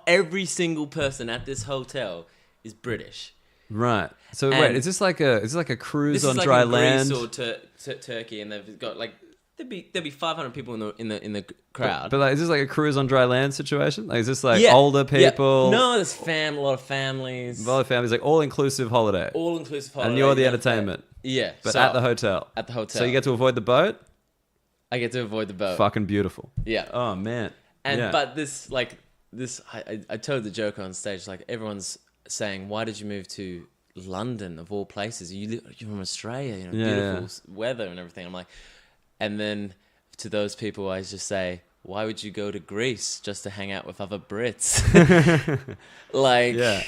every single person at this hotel is British. Right. So And wait, is this like a cruise This on is like dry in land? Greece or Turkey, and they've got like there'd be 500 people in the crowd. But like, is this like a cruise on dry land situation? Like, is this like Yeah, older yeah. people? No, there's a lot of families. All the families, like all inclusive holiday. All inclusive holiday. And you're the yeah, entertainment. Yeah. But so at the hotel. At the hotel. So you get to avoid the boat? I get to avoid the boat. Fucking beautiful. Yeah. Oh man. And yeah. but I told the joke on stage, like everyone's saying, why did you move to London of all places? You're from Australia, you know, Yeah, beautiful weather and everything. I'm like, and then to those people, I just say, why would you go to Greece just to hang out with other Brits? Like, Yeah.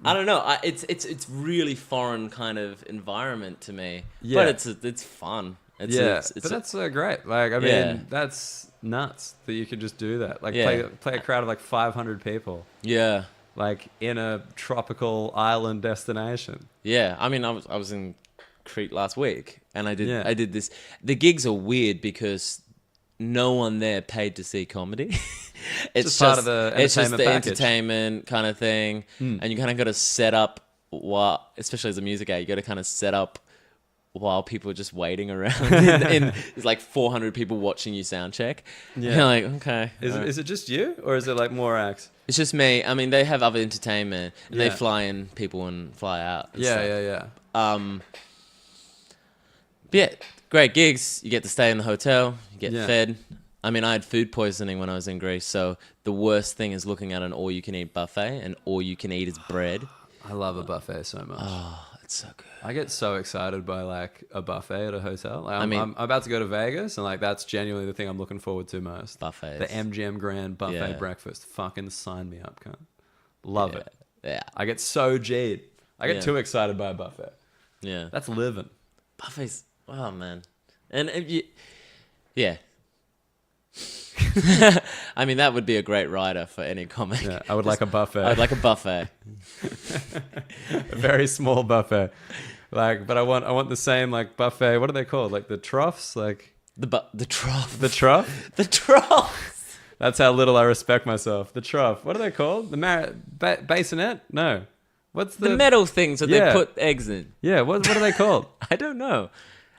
I don't know. It's really foreign kind of environment to me. Yeah. But it's fun. But that's so great. Like, I mean, Yeah. that's nuts that you could just do that. Like, Yeah. play a crowd of like 500 people, yeah. like in a tropical island destination. Yeah, I mean, I was in Crete last week, and I Yeah. did this. The gigs are weird because no one there paid to see comedy. It's Just part of the it's just entertainment the package. entertainment kind of thing, and you kind of got to set up especially as a music act, you got to kind of set up while people are just waiting around. There's like 400 people watching you sound check. Yeah. You're like, okay. Is it just you, or is it like more acts? It's just me. I mean, they have other entertainment, and they Yeah. fly in people and fly out. And Yeah, stuff. yeah. But yeah, great gigs. You get to stay in the hotel. You get Yeah. fed. I mean, I had food poisoning when I was in Greece, so the worst thing is looking at an all-you-can-eat buffet, and all you can eat is bread. I love a buffet so much. Oh, it's so good. I get so excited by like a buffet at a hotel. Like, I'm, mean- I'm about to go to Vegas, and like that's genuinely the thing I'm looking forward to most. Buffets. The MGM Grand buffet Yeah. breakfast. Fucking sign me up, cunt. Love it. Yeah, I get so G'd. I get Yeah. too excited by a buffet. yeah. That's living. Buffets. Oh man. And if you, yeah. I mean, that would be a great writer for any comic. Yeah, I would like a buffet. I'd like a buffet. A very small buffet. Like, but I want the same like buffet. What are they called? Like the troughs? Like The trough. the trough? The trough. That's how little I respect myself. The trough. What are they called? The bassinet? No. What's The metal things that Yeah. they put eggs in. Yeah, what are they called? I don't know.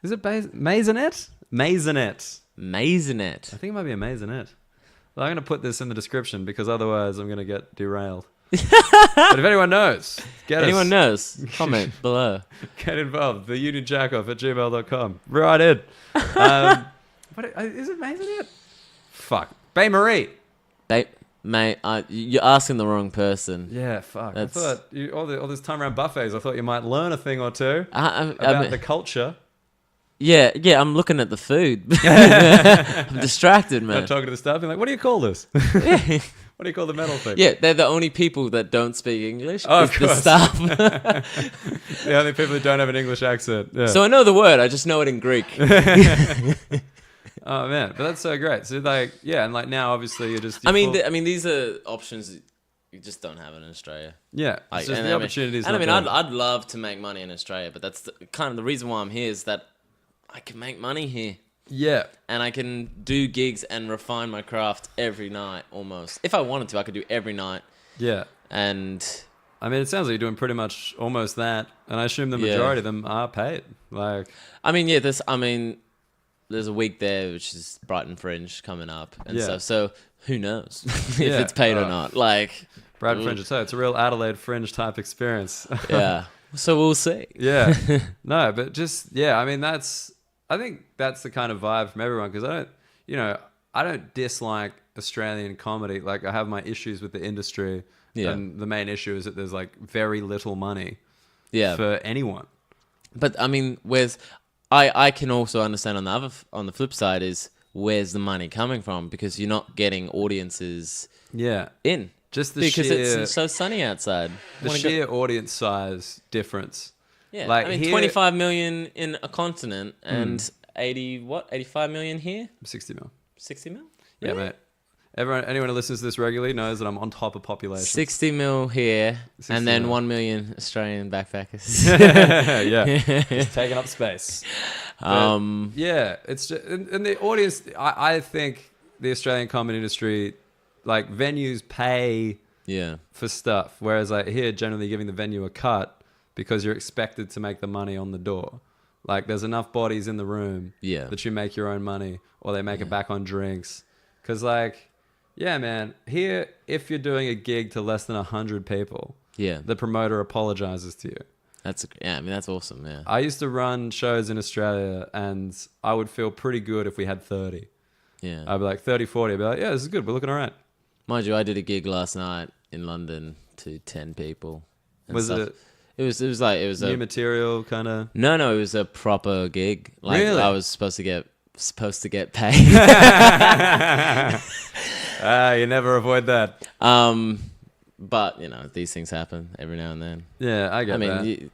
Is it maisonette? Maisonette. Maisonette. I think it might be a maisonette. Well, I'm going to put this in the description because otherwise I'm going to get derailed. But if anyone knows, Anyone knows? Comment below. Get involved. theunionjackoff@gmail.com. Right in. Is it maisonette? Fuck. Baie Marie. Mate, you're asking the wrong person. Yeah, fuck. That's- I thought all this time around buffets, I thought you might learn a thing or two I about mean, the culture. yeah, I'm looking at the food. I'm distracted, man. I'm talking to the staff, being like, what do you call this? Yeah. What do you call the metal thing? Yeah, they're the only people that don't speak English. Oh, is of the course. staff. The only people who don't have an English accent. Yeah. So I know the word, I just know it in Greek. Oh man, but that's so great. So like, yeah, and like now, obviously, you're just. I mean, these are options you just don't have in Australia. yeah, it's just the opportunities. And I mean, not I'd love to make money in Australia, but that's kind of the reason why I'm here is that I can make money here. Yeah. And I can do gigs and refine my craft every night almost. If I wanted to, I could do every night. Yeah. And I mean, it sounds like you're doing pretty much almost that. And I assume the majority of them are paid. Like, I mean, yeah, there's a week there, which is Brighton Fringe coming up and stuff. So who knows if it's paid or not? Like, Brighton Fringe, so it's a real Adelaide Fringe type experience. yeah. So we'll see. Yeah. No, but just, I mean, I think that's the kind of vibe from everyone, because I don't dislike Australian comedy. Like, I have my issues with the industry. Yeah. And the main issue is that there's like very little money for anyone. But I mean, I can also understand on the flip side is where's the money coming from, because you're not getting audiences in. Just because it's so sunny outside. The sheer audience size difference. Yeah. Like, I mean, 25 million in a continent and 85 million here? 60 mil. 60 mil? Really? Yeah, mate. Anyone who listens to this regularly knows that I'm on top of population. 60 mil here, 60 and then 1 million Australian backpackers. Yeah, just taking up space. It's just, and the audience. I think the Australian comedy industry, like, venues pay for stuff, whereas like here, generally giving the venue a cut because you're expected to make the money on the door. Like, there's enough bodies in the room that you make your own money, or they make it back on drinks. Because, like, yeah, man, here, if you're doing a gig to less than 100 people, the promoter apologizes to you. That's awesome, yeah. I used to run shows in Australia, and I would feel pretty good if we had 30. Yeah. I'd be like, 30, 40. I'd be like, yeah, this is good. We're looking all right. Mind you, I did a gig last night in London to 10 people. Was it? It was a new material kind of. No, it was a proper gig. Like, really? I was supposed to get paid. You never avoid that. But these things happen every now and then. Yeah, I get that.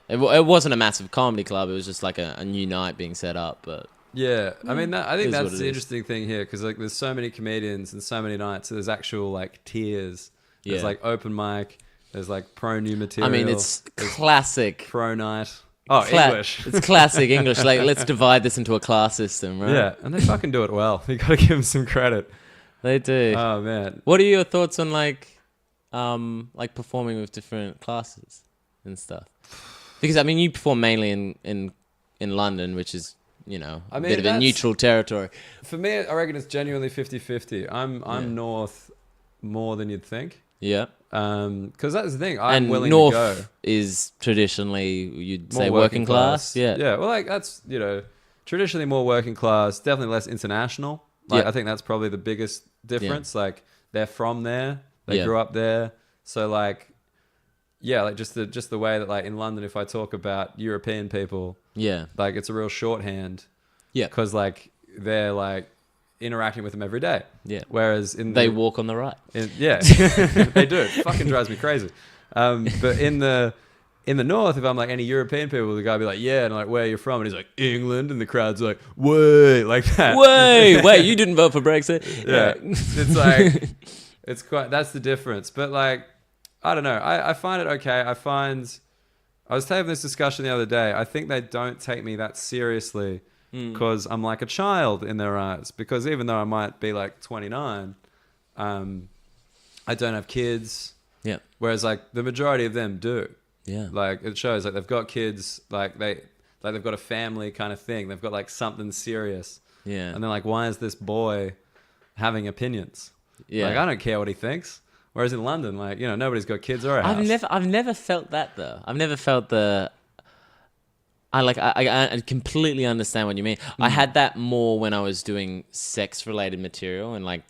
It wasn't a massive comedy club. It was just like a new night being set up. But yeah, I mean, I think that's the interesting thing here, because like there's so many comedians and so many nights. So there's actual like tiers. There's like open mic. There's like pro new material. I mean, it's classic pro night. Oh, English. It's classic English. Like, let's divide this into a class system, right? Yeah, and they fucking do it well. You got to give them some credit. They do. Oh man, what are your thoughts on like performing with different classes and stuff? Because I mean, you perform mainly in London, which is a bit of a neutral territory. For me, I reckon it's genuinely 50-50. I'm north more than you'd think. Yeah. Because that's the thing. I'm willing North to go. Is traditionally, you'd more say, working class. Yeah. Yeah. Well, like, that's, traditionally more working class, definitely less international. Like, I think that's probably the biggest difference. Yeah. Like, they're from there. They grew up there. So, like, like just the way that, like, in London, if I talk about European people, like, it's a real shorthand. Yeah. Because, like, they're, like, interacting with them every day. Yeah. Whereas they walk on the right. They do. It fucking drives me crazy. But in the north, if I'm like any European people, the guy will be like, yeah, and I'm like, where are you from? And he's like, England, and the crowd's like, way, like that. Wait, you didn't vote for Brexit. Yeah. It's like that's the difference. But like, I don't know. I find it okay. I was having this discussion the other day. I think they don't take me that seriously. Because I'm like a child in their eyes. Because even though I might be like 29, I don't have kids. Yeah. Whereas like the majority of them do. Yeah. Like it shows like they've got kids, like they've got a family kind of thing. They've got like something serious. Yeah. And they're like, why is this boy having opinions? Yeah. Like I don't care what he thinks. Whereas in London, like nobody's got kids or a house. I've never felt that though. I've never felt the. I completely understand what you mean. I had that more when I was doing sex-related material and like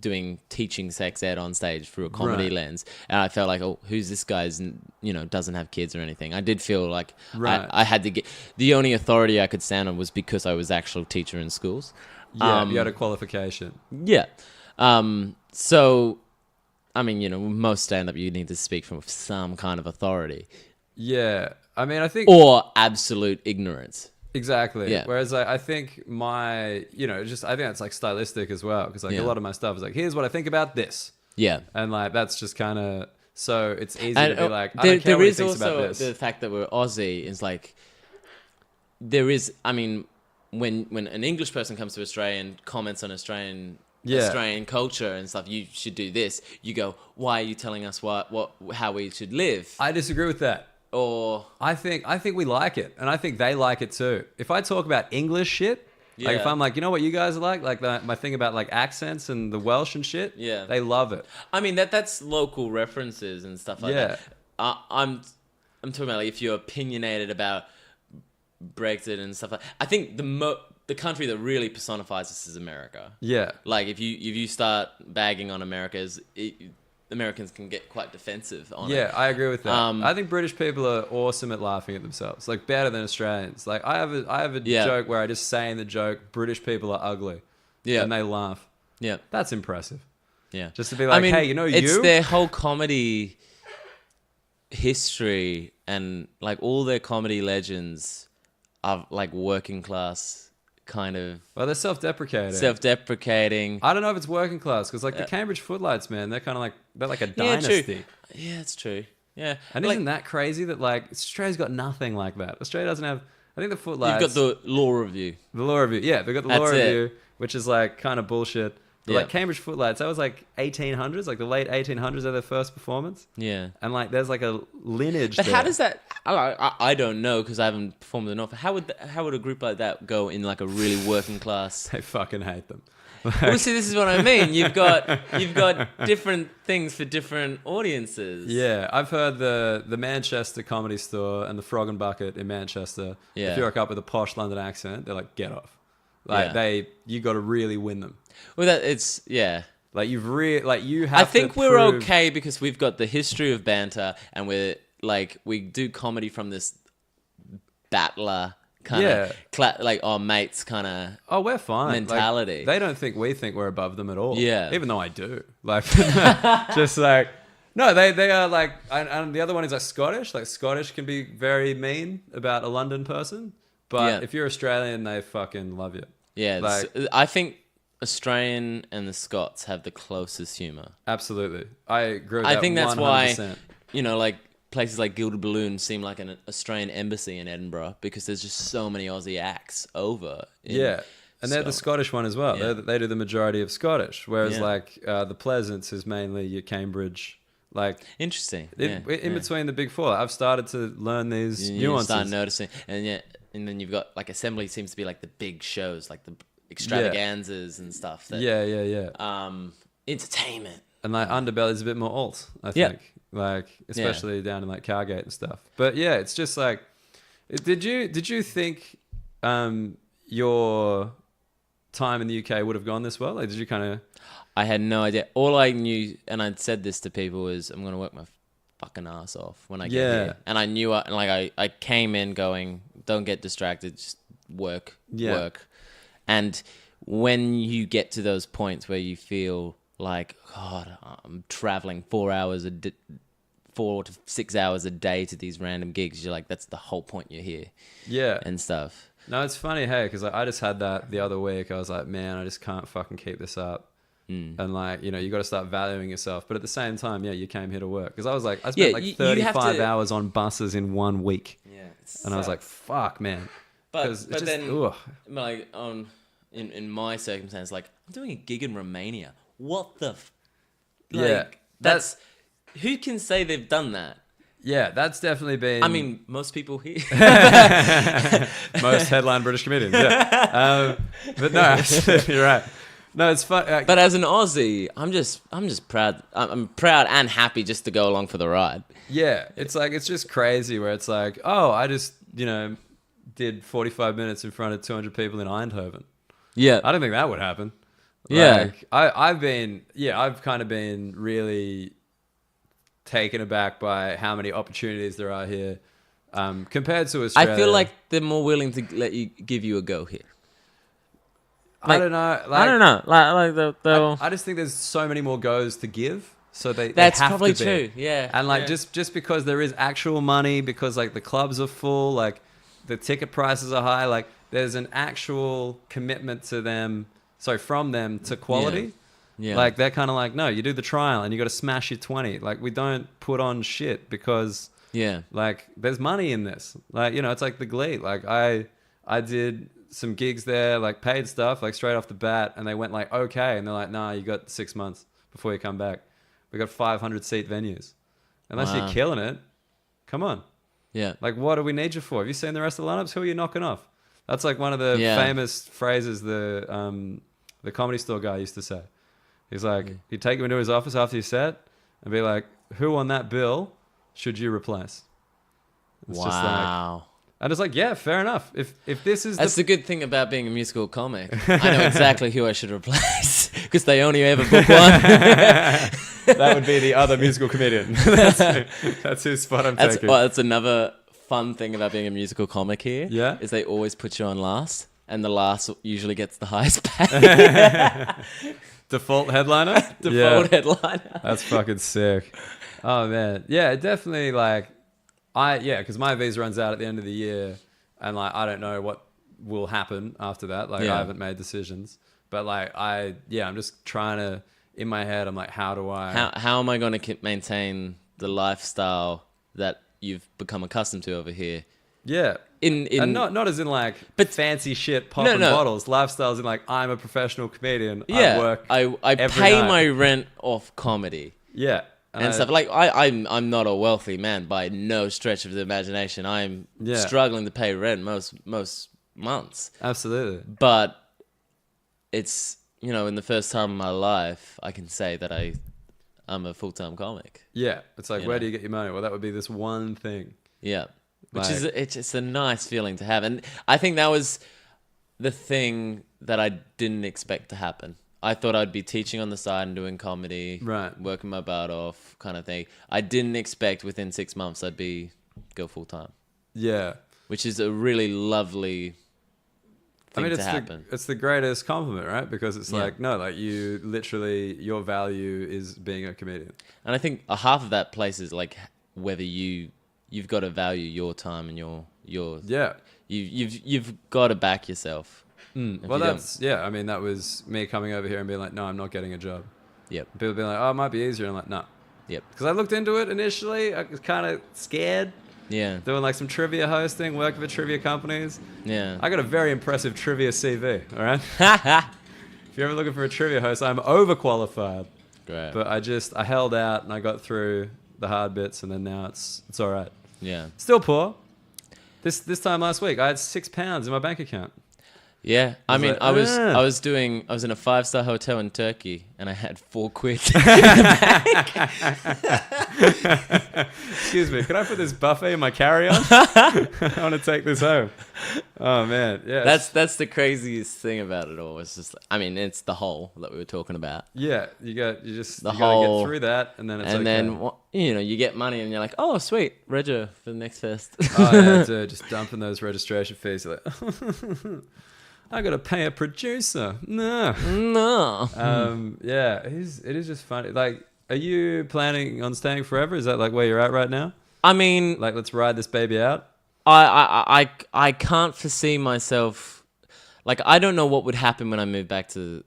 doing teaching sex ed on stage through a comedy lens, and I felt like, oh, who's this guy? Doesn't have kids or anything. I did feel like I had to get the only authority I could stand on was because I was actual teacher in schools. Yeah, you had a qualification. Yeah. So, I mean, most stand-up you need to speak from some kind of authority. Yeah. I mean, I think... Or absolute ignorance. Exactly. Yeah. Whereas I think I think that's like stylistic as well. Because like a lot of my stuff is like, here's what I think about this. Yeah. And like, that's just kind of... So it's easy to be like, I don't care what he thinks about this. The fact that we're Aussie is like... There is... I mean, when an English person comes to Australia and comments on Australian culture and stuff, you should do this. You go, why are you telling us how we should live? I disagree with that. Or I think we like it, and I think they like it too. If I talk about English shit, like if I'm like, you know what you guys are like my thing about like accents and the Welsh and shit, they love it. I mean that's local references and stuff like that. I'm talking about like if you're opinionated about Brexit and stuff like. I think the country that really personifies this is America. Yeah. Like if you start bagging on Americans can get quite defensive on it. Yeah, I agree with that. I think British people are awesome at laughing at themselves, like better than Australians. Like I have a joke where I just say in the joke, British people are ugly. Yeah. And they laugh. Yeah. That's impressive. Yeah. Just to be like, hey, it's their whole comedy history, and like all their comedy legends are like working class kind of. Well, they're self-deprecating. I don't know if it's working class because like the Cambridge Footlights, man, they're kind of like a dynasty. True. Yeah, it's true. Yeah, and isn't that crazy that like Australia's got nothing like that? Australia doesn't have. I think the Footlights. You've got the Law Review. The Law Review, yeah, they've got the Law Review, which is like kind of bullshit. But like Cambridge Footlights, that was like 1800s, like the late 1800s of their first performance. Yeah. And like there's like a lineage But there. how does that... I don't know because I haven't performed enough. How would a group like that go in like a really working class... They fucking hate them. Well, see, this is what I mean. You've got different things for different audiences. Yeah, I've heard the Manchester Comedy Store and the Frog and Bucket in Manchester. Yeah. If you rock up with a posh London accent, they're like, get off. Like you got to really win them. Well, like you have. I think we're okay because we've got the history of banter, and we do comedy from this battler kind of mates kind of. Oh, we're fine. Mentality. Like, they don't think we think we're above them at all. Yeah, even though I do. Like, just like no, they are like, and the other one is like Scottish. Like Scottish can be very mean about a London person. But if you're Australian, they fucking love you. Yeah, I think Australian and the Scots have the closest humour. Absolutely. I agree with that 100%. I think that's why, like places like Gilded Balloon seem like an Australian embassy in Edinburgh because there's just so many Aussie acts over. And they're the Scottish one as well. Yeah. They do the majority of Scottish, whereas the Pleasance is mainly your Cambridge. Like interesting. In between the big four, I've started to learn these nuances. You start noticing, and then you've got like Assembly seems to be like the big shows, like the extravaganzas and stuff. Entertainment. And like Underbelly's a bit more alt, I think. Like especially down in like Cowgate and stuff. But yeah, it's just like, did you think your time in the UK would have gone this well? Like, did you kind of? I had no idea. All I knew, and I'd said this to people, is I'm gonna work my fucking ass off when I get here. And I knew, I came in going, don't get distracted, just work. And when you get to those points where you feel like, God, I'm traveling 4 to 6 hours a day to these random gigs, you're like, that's the whole point you're here. Yeah. And stuff. No, it's funny, hey, because I just had that the other week. I was like, man, I just can't fucking keep this up. And like, you got to start valuing yourself. But at the same time, you came here to work. Because I was like, I spent 35 hours on buses in 1 week. Yeah. And I was like, fuck, man. But then, like, in my circumstance, like, I'm doing a gig in Romania. What the... that's... Who can say they've done that? Yeah, that's definitely been... I mean, most people here. Most headline British comedians, yeah. But no, absolutely, you're right. No, it's fun. But as an Aussie, I'm just proud. I'm proud and happy just to go along for the ride. Yeah, it's like, it's just crazy where it's like, oh, I just, did 45 minutes in front of 200 people in Eindhoven. Yeah. I don't think that would happen. Like, I've kind of been really taken aback by how many opportunities there are here compared to Australia. I feel like they're more willing to give you a go here. Like, I don't know. I don't know. I just think there's so many more goes to give. So that's have probably to be. True. Yeah. And like just because there is actual money, because like the clubs are full, like the ticket prices are high, like there's an actual commitment to them. So from them to quality. Yeah. Like they're kind of like, no, you do the trial and you got to smash your 20. Like we don't put on shit because like there's money in this. Like, it's like the Glee. Like I did some gigs there, like paid stuff, like straight off the bat, and they went like, okay, and they're like, nah, you got 6 months before you come back. We got 500 seat venues. Unless you're killing it, come on. Yeah. Like, what do we need you for? Have you seen the rest of the lineups? Who are you knocking off? That's like one of the famous phrases the Comedy Store guy used to say. He's like, he'd take you into his office after you set and be like, who on that bill should you replace? It's just like, and it's like, yeah, fair enough. If this is that's the good thing about being a musical comic. I know exactly who I should replace because they only ever book one. That would be the other musical comedian. That's whose spot I'm taking. Well, that's another fun thing about being a musical comic here. Yeah, is they always put you on last, and the last usually gets the highest pay. Default headliner. Headliner. That's fucking sick. Oh man, yeah, definitely like. Because my visa runs out at the end of the year, and like I don't know what will happen after that. Like I haven't made decisions, but like I'm just trying to in my head. I'm like, how am I going to maintain the lifestyle that you've become accustomed to over here? Yeah, and not as in like fancy shit popping bottles. Lifestyles in like I'm a professional comedian. Yeah, I work. I pay my rent off comedy. Yeah. And stuff like I'm not a wealthy man by no stretch of the imagination. I'm struggling to pay rent most months. Absolutely. But it's in the first time of my life, I can say that I'm a full-time comic. Yeah, it's like where do you get your money? Well, that would be this one thing. Yeah, which is it's a nice feeling to have, and I think that was the thing that I didn't expect to happen. I thought I'd be teaching on the side and doing comedy, right, working my butt off kind of thing. I didn't expect within 6 months I'd go full time. Yeah. Which is a really lovely thing to happen. It's the greatest compliment, right? Because it's like, no, like you literally, your value is being a comedian. And I think a half of that place is like whether you've got to value your time and your you've got to back yourself. Well, I mean, that was me coming over here and being like, no, I'm not getting a job. Yep. People being like, oh, it might be easier. And I'm like, no. Yep. Because I looked into it initially. I was kind of scared. Yeah. Doing like some trivia hosting, working for trivia companies. Yeah. I got a very impressive trivia CV, all right? If you're ever looking for a trivia host, I'm overqualified. Great. But I held out and I got through the hard bits, and then now it's all right. Yeah. Still poor. This time last week, I had £6 in my bank account. Yeah, I mean, I was in a 5-star hotel in Turkey, and I had £4 Excuse me, can I put this buffet in my carry-on? I want to take this home. Oh man, yeah. That's the craziest thing about it all. It's just, I mean, it's the hole that we were talking about. Yeah, you gotta get through that, and then it's then you get money, and you're like, oh sweet, Reg for the next fest. Oh yeah, dude, just dumping those registration fees. You're like, I gotta pay a producer. No. Yeah, it is just funny. Like, are you planning on staying forever? Is that like where you're at right now? I mean, like, let's ride this baby out. I can't foresee myself. Like, I don't know what would happen when I move back to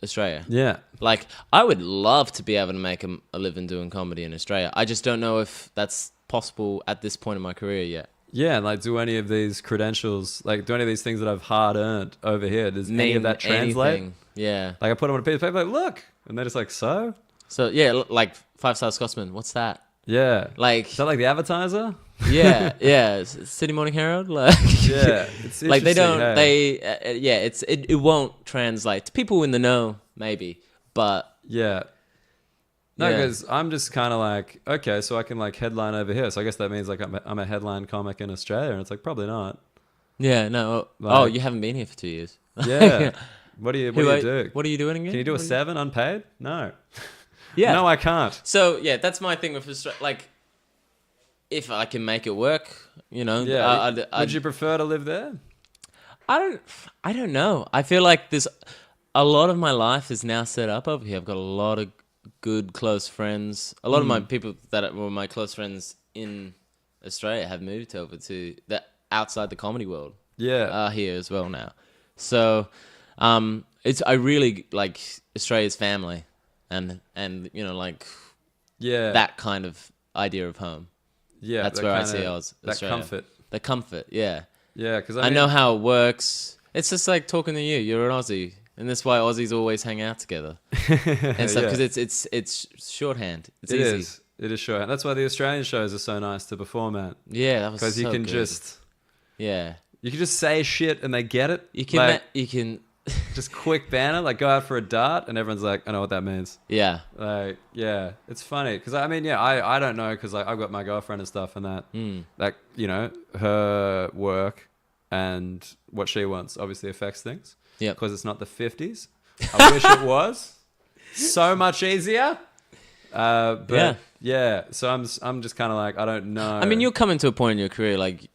Australia. Yeah. Like, I would love to be able to make a living doing comedy in Australia. I just don't know if that's possible at this point in my career yet. Yeah, like do any of these credentials, like do any of these things that I've hard earned over here, does any of that translate? Anything. Yeah. Like I put them on a piece of paper, like, look, and they're just like, so? So yeah, like 5-star Scotsman, what's that? Yeah. Like, is that like the advertiser? Yeah. City Morning Herald, like yeah, it's like it won't translate to people in the know, maybe, but yeah. No, because I'm just kind of like, okay, so I can like headline over here. So I guess that means like I'm a headline comic in Australia, and it's like probably not. Yeah, no. Like, you haven't been here for 2 years. Yeah. What do you do? What are you doing again? Can you do a 7 unpaid? No. Yeah. No, I can't. So yeah, that's my thing with Australia. Like, if I can make it work, Yeah. Would you prefer to live there? I don't know. I feel like there's a lot of my life is now set up over here. I've got a lot of good close friends. A lot of my people that were my close friends in Australia have moved over to outside the comedy world. Yeah, are here as well now. So, I really like Australia's family, and like that kind of idea of home. Yeah, that's where I see Australia. That comfort. The comfort, yeah. Yeah, because I know how it works. It's just like talking to you. You're an Aussie, and that's why Aussies always hang out together and stuff because it's shorthand. It's easy. It is shorthand. That's why the Australian shows are so nice to perform at. Yeah, that was so because you can good. you can just say shit and they get it. You can like, you can just quick banner, like go out for a dart, and everyone's like, I know what that means. Yeah. Like, yeah, it's funny because I mean, yeah, I don't know because like I've got my girlfriend and stuff, and that you know, her work and what she wants obviously affects things. Yeah. Because it's not the 50s. I wish it was so much easier. But yeah, so I'm just kind of like, I don't know. I mean, you're coming to a point in your career like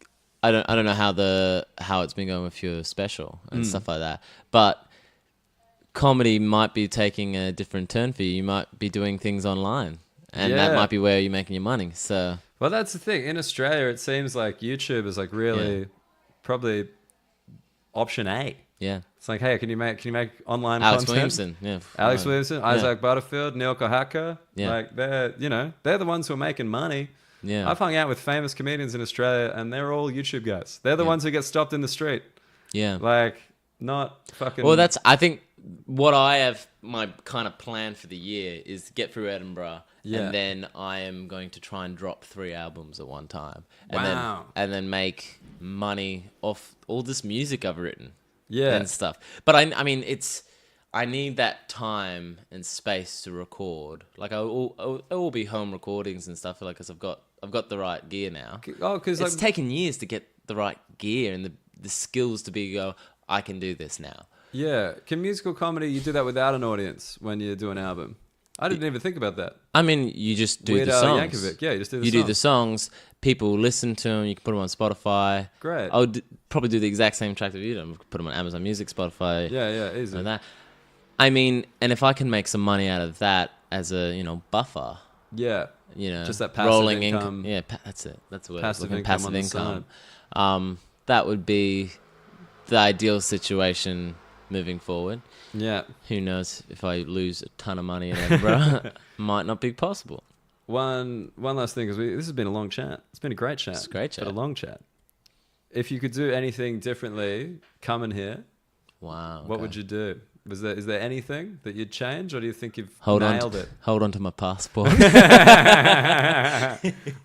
I don't know how it's been going with your special and stuff like that, but comedy might be taking a different turn for you. You might be doing things online, and that might be where you're making your money. So, well, that's the thing. In Australia, it seems like YouTube is like really probably option A. Yeah, it's like, hey, can you make online Alex content? Williamson, yeah, Alex Williamson, Isaac Butterfield, Neil Kohaka, yeah. like they're the ones who are making money. Yeah, I've hung out with famous comedians in Australia, and they're all YouTube guys. They're the ones who get stopped in the street. Yeah, like not fucking. Well, I think what I have my kind of plan for the year is to get through Edinburgh, and then I am going to try and drop 3 albums at one time, and then make money off all this music I've written, and stuff. But I mean, I need that time and space to record. Like it will be home recordings and stuff. Like, because I've got the right gear now. Oh, because it's taken years to get the right gear and the skills to I can do this now. Yeah, can musical comedy you do that without an audience when you do an album? I didn't even think about that. I mean, you just do the songs. Yankovic. Yeah, you just do the songs. You do the songs. People listen to them. You can put them on Spotify. Great. I would probably do the exact same track that you did. Put them on Amazon Music, Spotify. Yeah, easy. Like that. I mean, and if I can make some money out of that as a buffer. Yeah. Just that passive rolling income. Yeah, that's it. That's the word. Passive income. Passive income. That would be the ideal situation moving forward. Yeah. Who knows if I lose a ton of money in Edinburgh, might not be possible. One last thing, because this has been a long chat. It's been a great chat. It's a great chat. But a long chat. If you could do anything differently coming here, wow, what would you do? Is there anything that you'd change, or do you think you've nailed it? Hold on to my passport.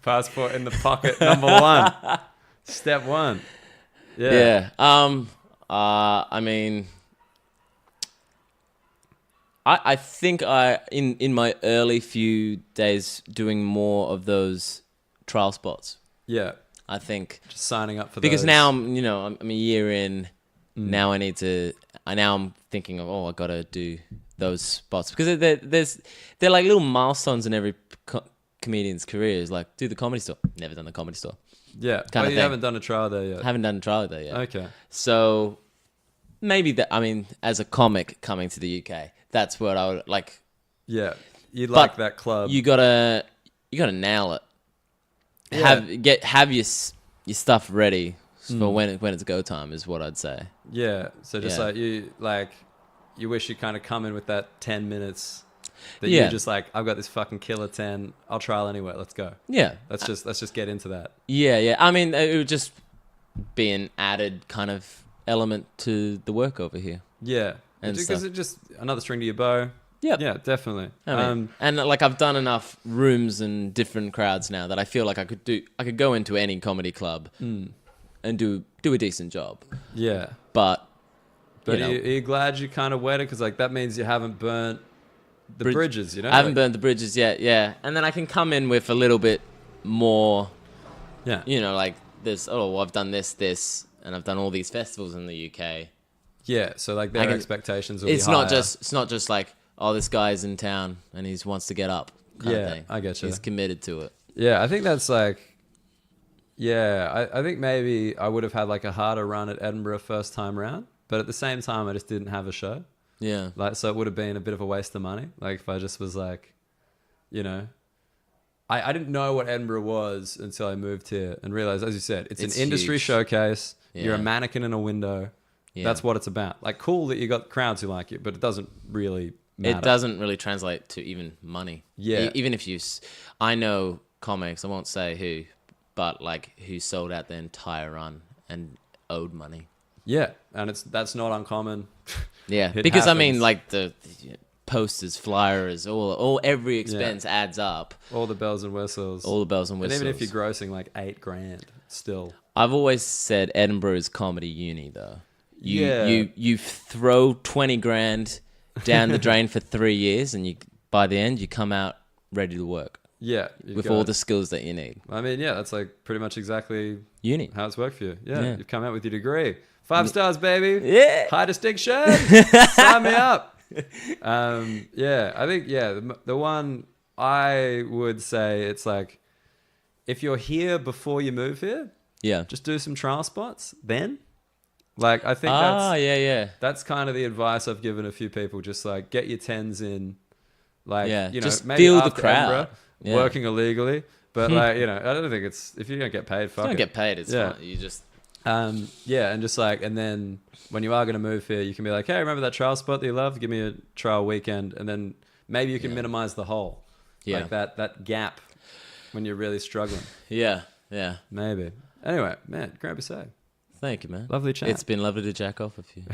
Passport in the pocket, number 1. Step 1. Yeah. I mean, I think in my early few days doing more of those trial spots. Yeah. I think just signing up for because those. now I'm a year in. Now I need to. Now I'm thinking of I gotta do those spots because they're like little milestones in every comedian's career. Is like do the Comedy Store. Never done the Comedy Store. Yeah, but you haven't done a trial there yet. Haven't done a trial there yet. Okay. So maybe that. I mean, as a comic coming to the UK, that's what I would like. Yeah, you'd like that club. You gotta nail it. Yeah. Have your stuff ready for when it's go time is what I'd say. Yeah. So just you wish you kind of come in with that 10 minutes. That you're just like, I've got this fucking killer 10. I'll trial anyway. Let's go. Yeah. Let's just get into that. Yeah. I mean, it would just be an added kind of element to the work over here. Yeah. Because it's just another string to your bow. Yep. Yeah, definitely. I mean, and like I've done enough rooms and different crowds now that I feel like I could go into any comedy club and do a decent job. Yeah. But are you glad you kind of waited? Because like that means you haven't burnt the bridges, I haven't burnt the bridges yet, yeah. And then I can come in with a little bit more, like this, I've done this, and I've done all these festivals in the UK. Yeah, so like their expectations will be higher. It's not just like, this guy's in town and he wants to get up kind of thing. I get you. He's committed to it. Yeah, I think that's like, I think maybe I would have had like a harder run at Edinburgh first time round, but at the same time I just didn't have a show. Yeah. Like, so it would have been a bit of a waste of money. Like if I just was like, I didn't know what Edinburgh was until I moved here and realized, as you said, it's an industry huge. Showcase. Yeah. You're a mannequin in a window. Yeah. That's what it's about. Like, cool that you got crowds who like you, but it doesn't really matter. It doesn't really translate to even money. Yeah. Even if I know comics, I won't say who, but like who sold out their entire run and owed money. Yeah, and that's not uncommon. Yeah, It because I happens. mean, like the posters, flyers, all every expense adds up. All the bells and whistles. All the bells and And whistles. even if you're grossing like $8,000, still. I've always said Edinburgh is comedy uni, though. Yeah. You throw 20 grand down the drain for 3 years, and by the end you come out ready to work Yeah. with all the skills that you need. I mean, yeah, that's like pretty much exactly Uni. how it's worked for you. Yeah, Yeah. you've come out with your degree. 5 stars, baby. Yeah. High distinction. Sign me up. Yeah, I think, the one I would say, it's like, if you're here before you move here, Yeah. just do some trial spots then. Like, I think yeah. that's kind of the advice I've given a few people. Just like, get your 10s in. Like, Yeah, you know, just maybe feel the after crowd. Edinburgh, Yeah. working illegally. But like, you know, I don't think if you don't get paid, fuck You don't it. get paid. It's Yeah. fine. You just Yeah, and just like, and then when you are going to move here, you can be like, hey, remember that trial spot that you loved? Give me a trial weekend. And then maybe you can minimize the hole. Yeah. Like that gap when you're really struggling. yeah. Maybe. Anyway, man, Grant Busé. Thank you, man. Lovely chat. It's been lovely to jack off with you.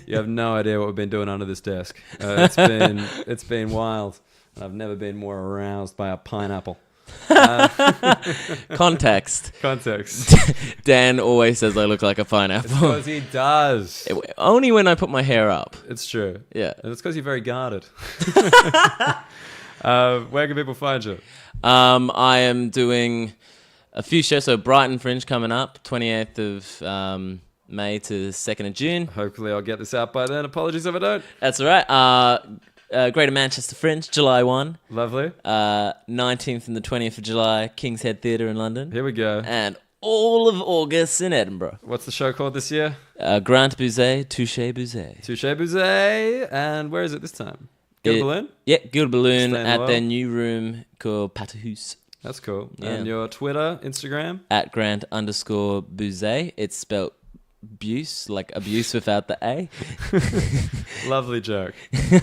You have no idea what we've been doing under this desk. It's been wild. And I've never been more aroused by a pineapple. Context. Context. Dan always says I look like a pineapple. Because he does. Only when I put my hair up. It's true. Yeah. And it's because you're very guarded. Where can people find you? I am doing a few shows. So Brighton Fringe coming up, 28th of May to 2nd of June. Hopefully I'll get this out by then. Apologies if I don't. That's all right. Greater Manchester Fringe, July 1. Lovely. 19th and the 20th of July, King's Head Theatre in London. Here we go. And all of August in Edinburgh. What's the show called this year? Grant Busé, Touché Busé. Touché Busé. And where is it this time? Gilda Balloon? Yeah, Gilda Balloon Staying at low. their new room called Patahus. That's cool. Yeah. And your Twitter, Instagram? At Grant_Busé. It's spelled abuse, like abuse without the A. Lovely joke.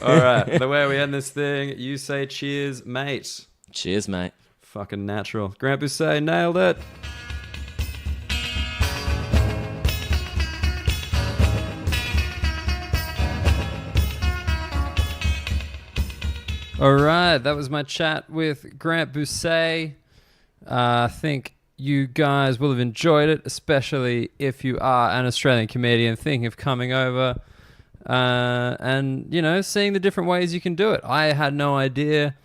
All right. The way we end this thing, you say cheers, mate. Cheers, mate. Fucking natural. Grant Busé, nailed it. All right, that was my chat with Grant Busé. I think you guys will have enjoyed it, especially if you are an Australian comedian thinking of coming over and, you know, seeing the different ways you can do it. I had no idea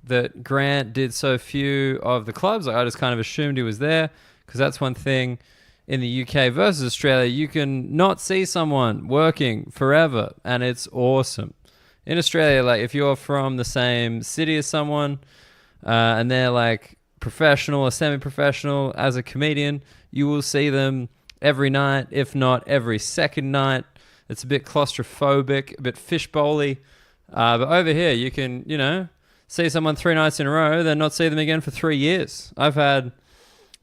that Grant did so few of the clubs. Like, I just kind of assumed he was there because that's one thing in the UK versus Australia. You can not see someone working forever, and it's awesome. In Australia, like, if you're from the same city as someone and they're like professional or semi-professional as a comedian, you will see them every night, if not every second night. It's a bit claustrophobic, a bit fishbowly. But over here, you can, you know, see someone 3 nights in a row, then not see them again for 3 years. I've had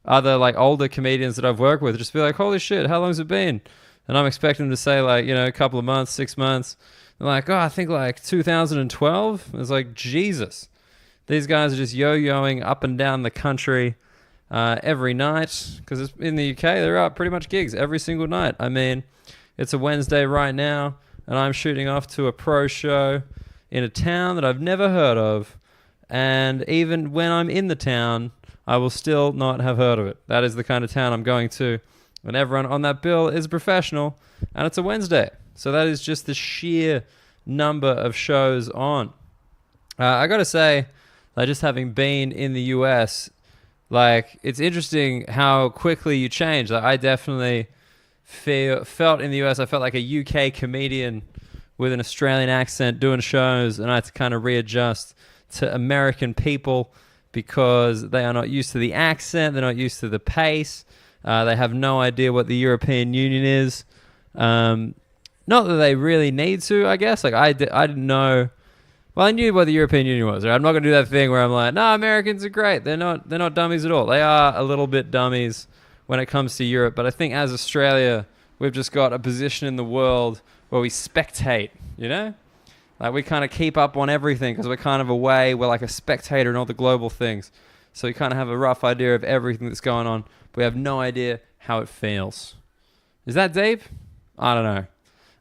other like older comedians that I've worked with just be like, holy shit, how long's it been? And I'm expecting them to say like, you know, a couple of months, 6 months. They're like, oh, I think like 2012. It's like, Jesus. These guys are just yo-yoing up and down the country every night because in the UK, there are pretty much gigs every single night. I mean, it's a Wednesday right now, and I'm shooting off to a pro show in a town that I've never heard of. And even when I'm in the town, I will still not have heard of it. That is the kind of town I'm going to. And everyone on that bill is a professional, and it's a Wednesday. So that is just the sheer number of shows on. I got to say, like, just having been in the US, like, it's interesting how quickly you change. Like, I definitely felt in the US, I felt like a UK comedian with an Australian accent doing shows, and I had to kind of readjust to American people because they are not used to the accent, they're not used to the pace, they have no idea what the European Union is. Not that they really need to, I guess. Like, I didn't know. Well, I knew what the European Union was. Right? I'm not going to do that thing where I'm like, no, Americans are great. They're not dummies at all. They are a little bit dummies when it comes to Europe. But I think as Australia, we've just got a position in the world where we spectate, you know? Like, we kind of keep up on everything because we're kind of away. We're like a spectator in all the global things. So we kind of have a rough idea of everything that's going on. But we have no idea how it feels. Is that deep? I don't know.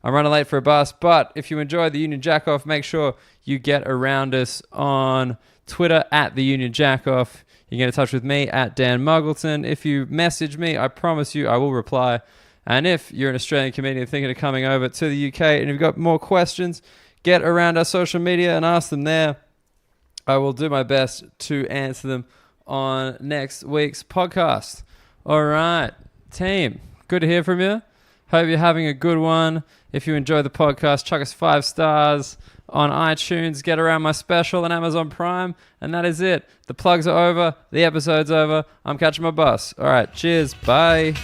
I'm running late for a bus, but if you enjoyed the Union Jackoff, make sure you get around us on Twitter at the Union Jackoff. You can get in touch with me at Dan Muggleton. If you message me, I promise you I will reply. And if you're an Australian comedian thinking of coming over to the UK and you've got more questions, get around our social media and ask them there. I will do my best to answer them on next week's podcast. All right, team. Good to hear from you. Hope you're having a good one. If you enjoy the podcast, chuck us 5 stars on iTunes. Get around my special on Amazon Prime. And that is it. The plugs are over. The episode's over. I'm catching my bus. All right. Cheers. Bye.